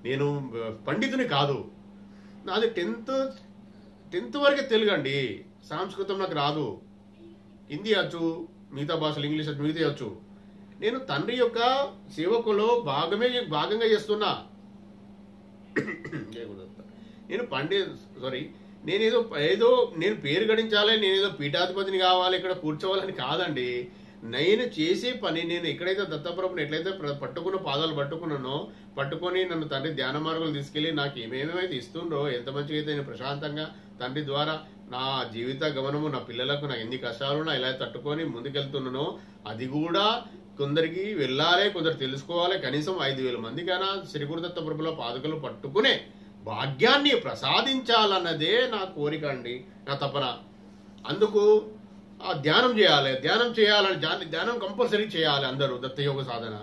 నేను పండితుని కాదు. నాది 10th వరకే తెలుగు అండి. సంస్కృతం నాకు రాదు. హిందీ వచ్చు, మిగతా భాషలు ఇంగ్లీష్ వచ్చు, మిగతా వచ్చు. నేను తండ్రి యొక్క సేవకులో భాగంగా చేస్తున్నా. నేను పేరు గడించాలి, నేనేదో పీఠాధిపతిని కావాలి, ఇక్కడ కూర్చోవాలని కాదండి. నేను చేసే పని, నేను ఎక్కడైతే దత్తప్రభుని ఎట్లయితే పట్టుకున్న పాదాలు పట్టుకొని నన్ను తండ్రి ధ్యాన మార్గంలో తీసుకెళ్లి నాకు ఏమేమైతే ఇస్తుండ్రో, ఎంత మంచిగా అయితే నేను ప్రశాంతంగా తండ్రి ద్వారా నా జీవిత గమనము, నా పిల్లలకు నాకు ఎన్ని కష్టాలున్నా ఇలా తట్టుకొని ముందుకెళ్తున్నానో, అది కూడా కొందరికి వెళ్ళాలి, కొందరు తెలుసుకోవాలి. కనీసం 5,000 మందికైనా శ్రీ గురు దత్తప్రభుల పాదుకలు పట్టుకునే భాగ్యాన్ని ప్రసాదించాలన్నదే నా కోరిక అండి, నా తపన. అందుకు ధ్యానం చేయాలని ధ్యానం కంపల్సరీ చేయాలి అందరూ, దత్తయోగ సాధన.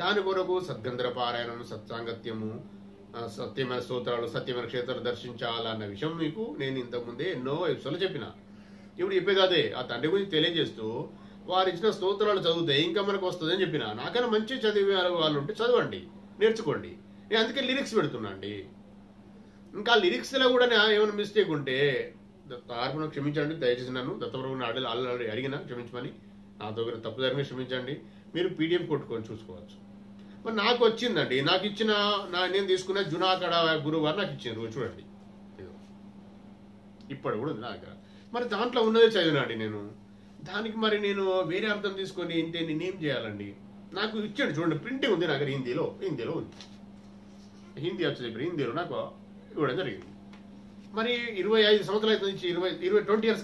దాని కొరకు సద్గంధర పారాయణం, సత్సాంగత్యము, సత్యమైన స్తోత్రాలు, సత్యమైన క్షేత్రాలు దర్శించాలన్న విషయం మీకు నేను ఇంతకుముందే ఎన్నో ఎపిసోడ్లు చెప్పిన. ఇప్పుడు చెప్పేది అదే, ఆ తండ్రి గురించి తెలియజేస్తూ వారు ఇచ్చిన స్తోత్రాలు చదివితే ఇంకా మనకు వస్తుంది అని చెప్పిన. నాకైనా మంచి చదివే వాళ్ళు ఉంటే చదవండి, నేర్చుకోండి. నేను అందుకే లిరిక్స్ పెడుతున్నా అండి. ఇంకా లిరిక్స్లో కూడా ఏమైనా మిస్టేక్ ఉంటే తార్పున క్షమించండి దయచేసి. నన్ను దత్తప్రభుని ఆల్రెడీ అడిగిన క్షమించమని, నా దగ్గర తప్పు జరిగిన క్షమించండి. మీరు PDF కొట్టుకొని చూసుకోవచ్చు. మరి నాకు వచ్చిందండి, నాకు ఇచ్చిన నేను తీసుకున్న జునాకడ గురువు గారు నాకు ఇచ్చిండ్రు, చూడండి ఇప్పుడు కూడా ఉంది నా దగ్గర. మరి దాంట్లో ఉన్నదే చదివినండి నేను. దానికి మరి నేను వేరే అర్థం తీసుకొని నేనేం చేయాలండి? నాకు ఇచ్చాడు చూడండి, ప్రింటింగ్ ఉంది నా దగ్గర, హిందీలో ఉంది. హిందీ వచ్చి హిందీలో నాకు ఇవ్వడం జరిగింది. మరి 25 సంవత్సరాల నుంచి 20 years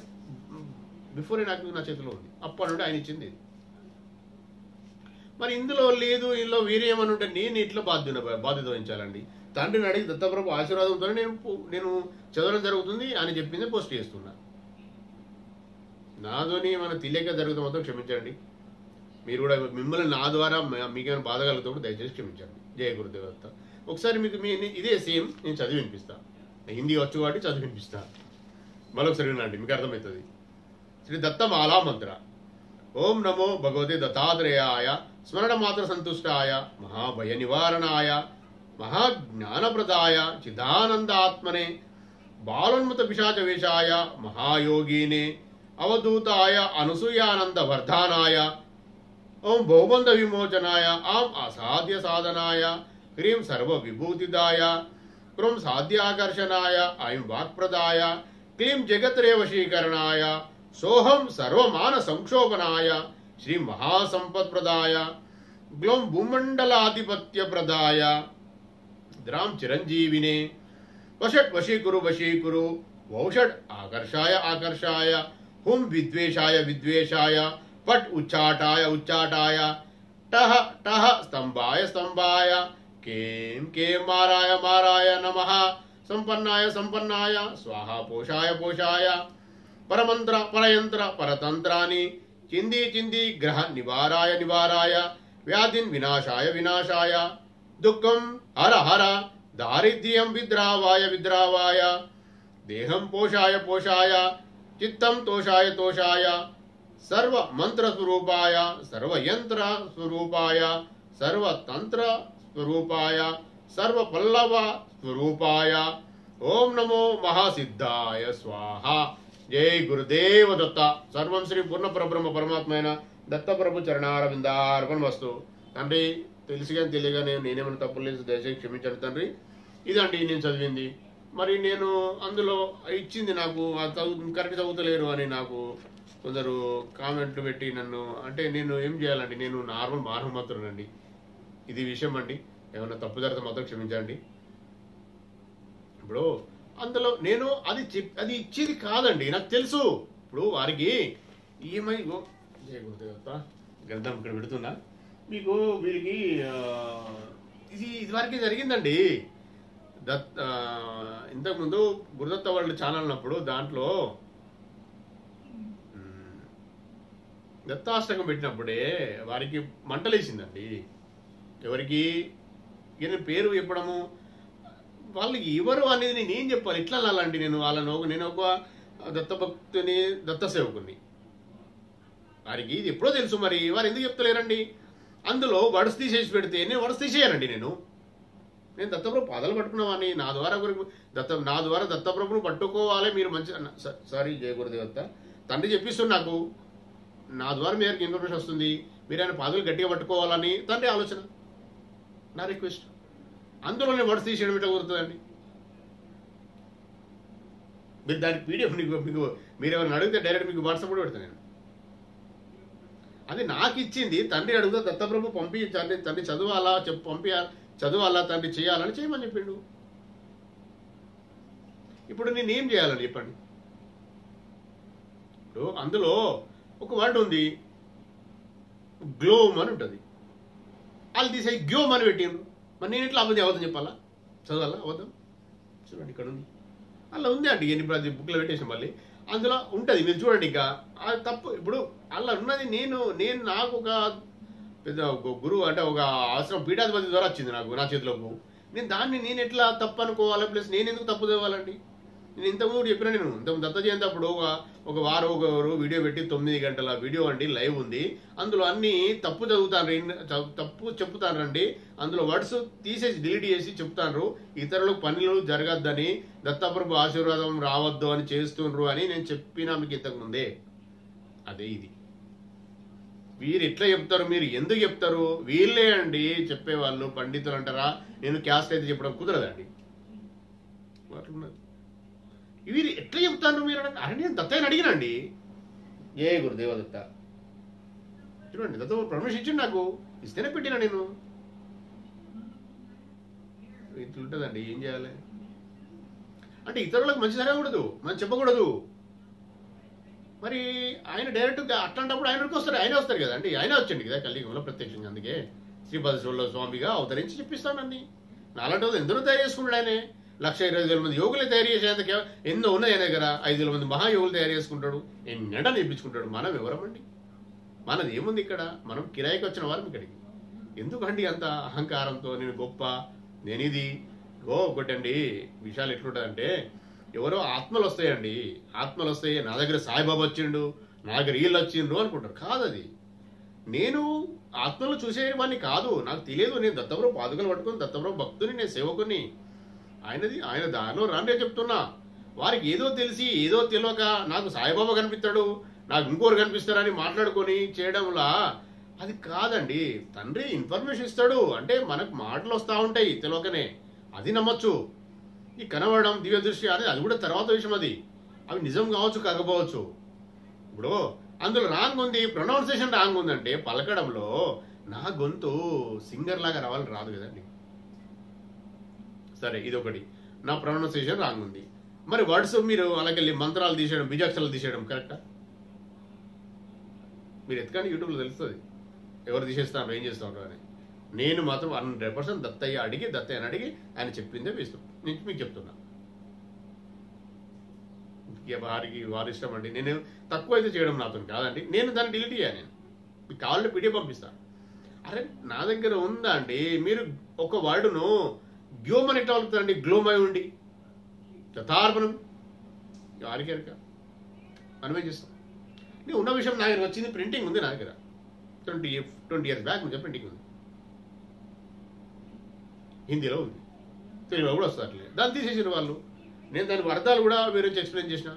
బిఫోరే నాకు నా చేతిలో ఉంది, అప్పటి నుండి ఆయన ఇచ్చింది ఇది. మరి ఇందులో లేదు, ఇందులో వేరే ఏమని ఉంటే నేను ఇట్లా బాధ్యత వహించాలండి? తండ్రిని అడిగి దత్తప్రభు ఆశీర్వాదంతో నేను చదవడం జరుగుతుంది అని చెప్పింది పోస్ట్ చేస్తున్నా. నాతోని ఏమైనా తెలియక జరుగుతా మొత్తం క్షమించండి. మీరు కూడా మిమ్మల్ని నా ద్వారా మీకేమైనా బాధ కలుగుతాడు దయచేసి క్షమించండి. జయ గురుదేవత్త. ఒకసారి మీకు ఇదే సేమ్ నేను చదివి వినిపిస్తా. హిందీ వచ్చు కాబట్టి చదివి వినిపిస్తా. మరొకసారి వినండి, మీకు అర్థమవుతుంది. శ్రీ దత్తమాలా మంత్ర. ఓం నమో భగవతే దత్తాత్రేయాయ స్మరణ మాత్ర సంతుష్టాయ మహాభయ నివారణాయ మహాజ్ఞానప్రదాయ చిదానందాత్మనే బాలోన్మత పిశాచ వేషాయ మహాయోగినే అవధూతాయ అనసూయానంద వర్ధానాయ ఓం భౌబంధ విమోచనాయ ఆం అసాధ్య సాధనాయ హ్రీం సర్వ విభూతిదాయ క్రోం సాధ్యాకర్షణాయ ఐం వాక్ప్రదాయ క్లీం జగత్రే వశీకరణాయ సోహం సర్వమాన సంక్షోభనాయ శ్రీ మహాసంపత్ప్రదాయ గ్లోం భూమండలాధిపత్య ప్రదాయ ద్రాం చిరంజీవినే వషట్ వశీకురు వశీకురు వౌషట్ ఆకర్షాయ ఆకర్షాయ హుం విద్వేషాయ విద్వేషాయ పట్ ఉచ్చాటాయ ఉచ్చాటాయ టహ టహ స్తంభాయ స్తంభాయ కేం కేం మారాయ మారాయ నమః సంపన్నాయ సంపన్నాయ స్వాహ పోషాయ పోషాయ పరమంత్ర పరయంత్ర పరతంత్రాని చింది చింది గ్రహ నివారాయ నివారాయ వ్యాధిన్ వినాశాయ వినాశాయ దుఃఖం హర హర దారిద్ర్యం విద్రావాయ విద్రావాయ దేహం పోషాయ పోషాయ చిత్తం తోషాయ తోషాయ సర్వ మంత్ర స్వరూపాయ సర్వయంత్ర స్వరూపాయ సర్వతంత్ర స్వరూపాయ సర్వ పల్లవ స్వరూపాయ ఓం నమో మహాసిద్ధాయ స్వాహ. జై గురుదేవ దత్త. సర్వం శ్రీ పూర్ణ పరబ్రహ్మ పరమాత్మైన దత్తప్రభు చరణారవిందార్పణమస్తు. తండ్రి తెలిసిగాని తెలియగానే నేనేమైనా తప్పులు లేదు దయచేసి క్షమించండి తండ్రి. ఇదండి నేను చదివింది. మరి నేను అందులో ఇచ్చింది నాకు కరెక్ట్ చదువుతలేరు అని నాకు కొందరు కామెంట్లు పెట్టి నన్ను అంటే నేను ఏం చేయాలండి? నేను నార్మల్ మానవ మాత్రనండి. ఇది విషయం అండి. ఏమైనా తప్పు జరిగితే మాత్రం క్షమించండి. ఇప్పుడు అందులో నేను అది ఇచ్చేది కాదండి, నాకు తెలుసు. ఇప్పుడు వారికి ఈఎంఐ గురుదేవత గ్రంథం ఇక్కడ పెడుతున్నా మీకు. వీరికి ఇది వరకే జరిగిందండి. ఇంతకుముందు గురుదత్త వాళ్ళు ఛానల్ ఉన్నప్పుడు దాంట్లో దత్తాష్టకం పెట్టినప్పుడే వారికి మంటలేసిందండి. ఎవరికి ఈయన పేరు చెప్పడము, వాళ్ళకి ఎవరు అనేది నేనేం చెప్పాలి? ఇట్లా అలాంటి నేను ఒక దత్తభక్తుని దత్త సేవకుని. వారికి ఇది ఎప్పుడో తెలుసు, మరి వారు ఎందుకు చెప్తలేరండి? అందులో వడస్ తీసేసి పెడితే నేను వడస్ తీసేయనండి. నేను దత్తప్రభు పాదాలు పట్టుకున్నామని నా ద్వారా దత్తప్రభును పట్టుకోవాలి మీరు మంచి. సారీ జయ గురుదేవత్త. తండ్రి చెప్పిస్తుంది నాకు, నా ద్వారా మీ దగ్గరికి ఇన్ఫర్మేషన్ వస్తుంది, మీరు ఆయన పాదాలు గట్టిగా పట్టుకోవాలని తండ్రి ఆలోచన, నా రిక్వెస్ట్. అందులో నేను వడస్ తీసేయడం ఎట్లా కుదురుతుందండి? మీరు దానికి పీడిఎఫ్ మీకు మీరు ఏమైనా అడిగితే డైరెక్ట్ మీకు వాట్సాప్ కూడా పెడతాను నేను. అది నాకు ఇచ్చింది తండ్రి అడుగుతా దత్తప్రభు తండ్రి చదవాలా చదవాలా తండ్రి చేయాలని చేయమని చెప్పిండు. ఇప్పుడు నేనేం చేయాలని చెప్పండి? ఇప్పుడు అందులో ఒక వర్డ్ ఉంది, గ్లోమ్ అని ఉంటుంది. వాళ్ళు తీసేసి గ్యోమ్ అని పెట్టిండ్రు. మరి నేను ఎట్లా అబద్ధం చెప్పాలా? చదవాలా అబద్ధం? చూడండి ఇక్కడ ఉంది, అలా ఉంది అండి. ఎన్ని బుక్లో పెట్టేసాం. మళ్ళీ అందులో ఉంటుంది, మీరు చూడండి. ఇంకా అది తప్పు. ఇప్పుడు అలా ఉన్నది నేను నాకు ఒక పెద్ద గురువు అంటే ఒక ఆశ్రమం పీఠాధిపతి ద్వారా వచ్చింది నా చేతిలోకి. నేను ఎట్లా తప్పు అనుకోవాలి? ప్లస్ నేను ఎందుకు తప్పు తేవాలండి? నేను ఇంతకుముందు చెప్పినా, నేను ఇంతకు దత్త జయంతి అప్పుడు ఒక వారం ఒకరు వీడియో పెట్టి 9 గంటల వీడియో అండి, లైవ్ ఉంది. అందులో అన్ని తప్పు చెప్తానండి. అందులో వర్డ్స్ తీసేసి డిలీట్ చేసి చెప్తాను. ఇతరులకు పనులు జరగద్దని, దత్తప్రభు ఆశీర్వాదం రావద్దు అని చేస్తుండ్రు అని నేను చెప్పినా మీకు ఇంతకు ముందే. అదే ఇది. వీరు ఎట్లా చెప్తారు? మీరు ఎందుకు చెప్తారు? వీళ్ళే అండి చెప్పేవాళ్ళు, పండితులు అంటారా. నేను క్యాస్ట్ అయితే చెప్పడం కుదరదండి. అట్లున్నది. వీరు ఎట్లా చెప్తాను మీరు? అరే నేను దత్తని అడిగినండి. ఏ గురుదేవ దత్త చూడండి, దత్త పర్మిషన్ ఇచ్చిండు నాకు, ఇస్తేనే పెట్టినా నేను. ఇట్లుంటుందండి. ఏం చేయాలి అంటే ఇతరులకు మంచి జరగకూడదు, మనం చెప్పకూడదు. మరి ఆయన డైరెక్ట్గా అట్లాంటప్పుడు ఆయనకు వస్తారు, ఆయన వస్తారు కదండి, ఆయన వచ్చండి కదా కలియుగంలో ప్రత్యక్షంగా. అందుకే శ్రీపాద స్వామిగా అవతరించి చెప్పిస్తానని నాలాంటి వాళ్ళు ఎందరో తయారు చేసుకున్నాడు ఆయనే. 1,20,000 మంది యోగులే తయారు చేసేందుకు ఎన్నో ఉన్నాయి ఆయన దగ్గర. 5,000 మంది మహాయోగులు తయారు చేసుకుంటాడు, ఎన్నెండ నేర్పించుకుంటాడు. మనం ఎవరమండి? మనది ఏముంది ఇక్కడ? మనం కిరాయికి వచ్చిన వారం ఇక్కడికి. ఎందుకండి అంత అహంకారంతో నేను గొప్ప, నేను ఇది ఒకటండి. విషయాలు ఎట్లుంటుందంటే, ఎవరో ఆత్మలు వస్తాయండి, ఆత్మలు వస్తాయి, నా దగ్గర సాయిబాబా వచ్చిండు, నా దగ్గర వీళ్ళు వచ్చిండ్రు అనుకుంటారు. కాదు అది. నేను ఆత్మలు చూసేవాడిని కాదు, నాకు తెలియదు. నేను దత్తప్రభు పాదుకలు పట్టుకుని దత్తప్రభు భక్తుని, నేను సేవకుని. ఆయన దారిలో రాని చెప్తున్నా. వారికి ఏదో తెలిసి ఏదో తెలియక నాకు సాయిబాబా కనిపిస్తాడు, నాకు ఇంకోరు కనిపిస్తారని మాట్లాడుకొని చేయడంలా అది కాదండి. తండ్రి ఇన్ఫర్మేషన్ ఇస్తాడు, అంటే మనకు మాటలు వస్తూ ఉంటాయి తెలియకనే, అది నమ్మచ్చు. ఈ కనబడడం దివ్య దృష్టి అనేది అది కూడా తర్వాత విషయం. అది అవి నిజం కావచ్చు కాకపోవచ్చు. ఇప్పుడు అందులో రాంగ్ ఉంది, ప్రొనౌన్సియేషన్ రాంగ్ ఉందంటే పలకడంలో నా గొంతు సింగర్ లాగా రావాలని రాదు కదండి. సరే, ఇదొకటి. నా ప్రొనౌన్సియేషన్ రాంగ్ ఉంది. మరి వర్డ్స్ మీరు అలాగెళ్ళి మంత్రాలు తీసేయడం, బీజాక్షరాలు తీసేయడం కరెక్టా? మీరు ఎత్తుకండి, యూట్యూబ్లో తెలుస్తుంది ఎవరు తీసేస్తాను ఏం చేస్తాను అని. నేను మాత్రం 100% దత్తయ్య అని అడిగి ఆయన చెప్పిందే వేస్తాం. నేను మీకు చెప్తున్నా. వారి ఇష్టం అండి. నేను తక్కువ అయితే చేయడం నాతో కాదండి. నేను దాన్ని డిలీట్ చేయాలి. నేను మీకు కావాలంటే పీడిఎఫ్ పంపిస్తాను. అరే నా దగ్గర ఉందా అండి? మీరు ఒక వర్డును గ్లోమని ఎట్లా అవుతుందండి? గ్లోమై ఉండి యథార్పణం వారికెరక మనమే చేస్తాం. నేను ఉన్న విషయం నా దగ్గర వచ్చింది, ప్రింటింగ్ ఉంది నా దగ్గర. 20 years బ్యాక్ నుంచి ప్రింటింగ్ ఉంది, హిందీలో ఉంది, తెలుగులో కూడా వస్తారు. దాన్ని తీసేసిన వాళ్ళు. నేను దానికి అర్థాలు కూడా వేరే ఎక్స్ప్లెయిన్ చేసిన.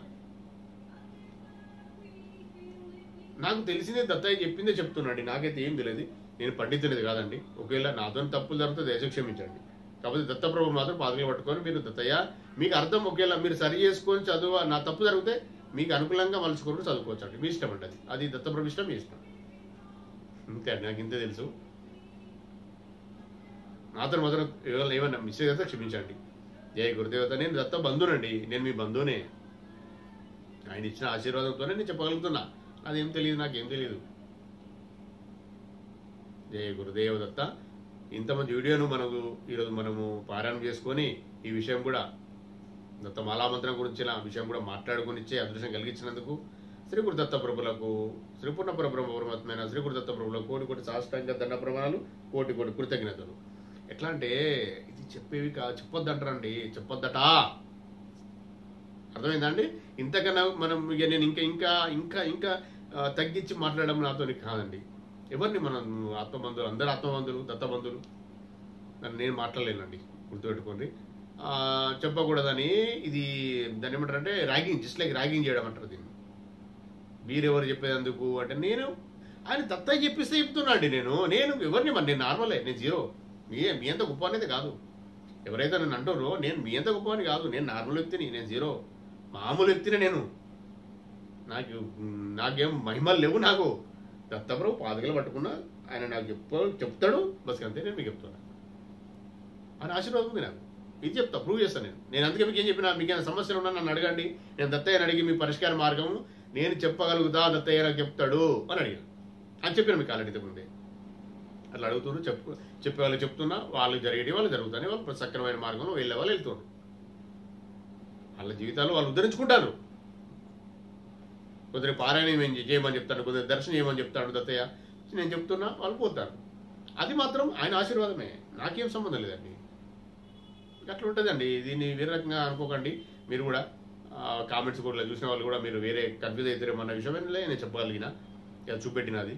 నాకు తెలిసిందే దత్తయ్య చెప్పిందే చెప్తున్నాండి. నాకైతే ఏం తెలియదు, నేను పండితులేదు కాదండి. ఒకవేళ నాతో తప్పులు జరిగితే దయచేసి క్షమించండి. కాకపోతే దత్తప్రభు మాత్రం పాదలు పట్టుకొని మీరు దత్తయ్య మీకు అర్థం ఒకవేళ మీరు సరి చేసుకొని చదువు, నా తప్పు జరిగితే మీకు అనుకూలంగా మలుచుకొని చదువుకోవచ్చు అండి. మీ ఇష్టం అండి, అది దత్తప్రభు ఇష్టం, మీ ఇష్టం. అంతే అండి, నాకు ఇంతే తెలుసు. నాతో మాత్రం ఏమన్నా మిస్టేక్ అయితే క్షమించండి. జయ గురుదేవత. నేను దత్త బంధునండి, నేను మీ బంధువునే. ఆయన ఇచ్చిన ఆశీర్వాదంతోనే నేను చెప్పగలుగుతున్నా. అదేం తెలియదు, నాకేం తెలియదు. జయ గురుదేవ దత్త. ఇంతమంది వీడియోను ఈరోజు మనము పారాయణం చేసుకొని ఈ విషయం కూడా దత్త మాలామంత్రం గురించిన విషయం కూడా మాట్లాడుకొని ఇచ్చే అదృష్టం కలిగించినందుకు శ్రీ గురు దత్త ప్రభులకు, శ్రీ పూర్ణ పరబ్రహ్మ పరమాత్మైన శ్రీ గురు దత్త ప్రభులకు కోటి కోటి సాష్టాంగ దండ ప్రమాణాలు, కోటి కోటి కృతజ్ఞతలు. ఎట్లా అంటే ఇది చెప్పేవి చెప్పొద్దంటారండి, చెప్పొద్దట. అర్థమైందండి? ఇంతకన్నా మనం ఇక నేను ఇంకా ఇంకా ఇంకా తగ్గించి మాట్లాడడం నాతో కాదండి. ఎవరిని మనం ఆత్మబంధువులు, అందరు ఆత్మబంధువులు, దత్తబంధువులు. నేను మాట్లాడలేనండి, గుర్తుపెట్టుకోండి. చెప్పకూడదని ఇది దాన్ని ఏమంటారంటే ర్యాగింగ్, జస్ట్ లైక్ ర్యాగింగ్ చేయడం అంటారు దీన్ని. మీరెవరు చెప్పేందుకు అంటే నేను ఆయన దత్తయ్య చెప్పిస్తే చెప్తున్నా అండి. నేను ఎవరిని నేను నార్మలే, నేను జీరో. మీ అంత గొప్ప అనేది కాదు. ఎవరైతే నన్ను అంటారో నేను మీ అంత గొప్ప అని కాదు, నేను నార్మల్ వ్యక్తిని, నేను జీరో, మామూలు వ్యక్తిని. నాకేం మహిమలు లేవు. నాకు దత్తప్రభు పాదకలు పట్టుకున్నా, ఆయన నాకు చెప్తాడు బస్, అంతే. నేను మీకు చెప్తున్నా, ఆయన ఆశీర్వాదం ఉంది నాకు. ఇది చెప్తా, ప్రూవ్ చేస్తాను నేను. అందుకే మీకు ఏం చెప్పినా, మీకు ఏమైనా సమస్యలు ఉన్నా నన్ను అడగండి. నేను దత్తయ్యని అడిగి మీ పరిష్కార మార్గం నేను చెప్పగలుగుతా, దత్తయ్య నాకు చెప్తాడు అని అడిగాను. అని చెప్పిన మీకు ఆల్రెడీ ముందే. అట్లా అడుగుతున్నారు, చెప్పేవాళ్ళు చెప్తున్నా, వాళ్ళు జరిగేవి వాళ్ళు జరుగుతాయి. వాళ్ళు సక్రమైన మార్గంలో వెళ్ళే వాళ్ళు వెళ్తున్నారు. వాళ్ళ జీవితాలు వాళ్ళు ఉద్ధరించుకుంటారు. కొందరు పారాయణం చేయమని చెప్తాను, కొందరు దర్శనం చేయమని చెప్తాడు దత్తయ్య, నేను చెప్తున్నా, వాళ్ళు పోతారు. అది మాత్రం ఆయన ఆశీర్వాదమే, నాకేం సంబంధం లేదండి. అట్లా ఉంటుందండి. దీన్ని వేరే రకంగా అనుకోకండి. మీరు కూడా కామెంట్స్ కూడా చూసిన వాళ్ళు కూడా మీరు వేరే కన్ఫ్యూజ్ అవుతారేమో అన్న విషయం నేను చెప్పగలిగిన, చూపెట్టినది.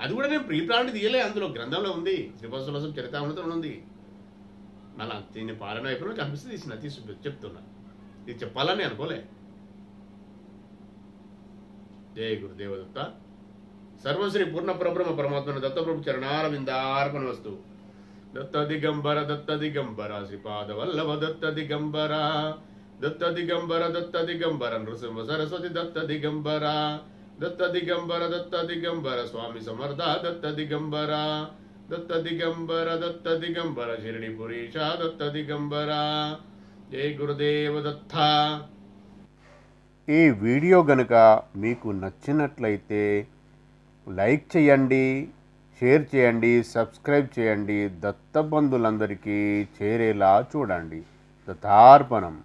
అది కూడా నేను ప్రీప్లాన్ తీయలే, అందులో గ్రంథంలో ఉంది, శ్రీపాదం చరితామృతంలో ఉంది. మళ్ళీ దీన్ని పాలన అయిపోయినా కనిపిస్తే తీసి చెప్తున్నా. ఇది చెప్పాలని అనుకోలే. జయ గురుదేవదత్త. సర్వశ్రీ పూర్ణ పరబ్రహ్మ పరమాత్మ దత్తప్రభు చరణారవిందార్పణ వస్తు. దత్త దిగంబర దత్త దిగంబర శ్రీపాద వల్లభ దత్త దిగంబర, దత్త దిగంబర దత్త దిగంబర నృసింహ సరస్వతి దత్త దిగంబర, దత్త దిగంబర దత్త దిగంబర స్వామి సమర్థ దత్త దిగంబర, దత్త దిగంబర దత్త దిగంబర షిరిడి పురీష, 「 దత్త దిగంబర. జయ గురుదేవ దత్త. సర్వం శ్రీ పూర్ణ పరబ్రహ్మ పరమాత్మన దత్తప్రభు చరణారవిందార్పణ వస్తు. దత్త దిగంబర దత్త దిగంబర శ్రీపాద వల్లభ దత్త దిగంబర, దత్త దిగంబర దత్త దిగంబర స్వామి సమర్థ దత్త దిగంబర, దత్త దిగంబర దత్త దిగంబర షిరిడి పురీష, దత్త దిగంబర. జయ గురుదేవ దత్త. ఈ వీడియో గనుక మీకు నచ్చినట్లయితే లైక్ చేయండి, షేర్ చేయండి, సబ్స్క్రైబ్ చేయండి. దత్తబంధులందరికీ చేరేలా చూడండి. దత్తార్పణం.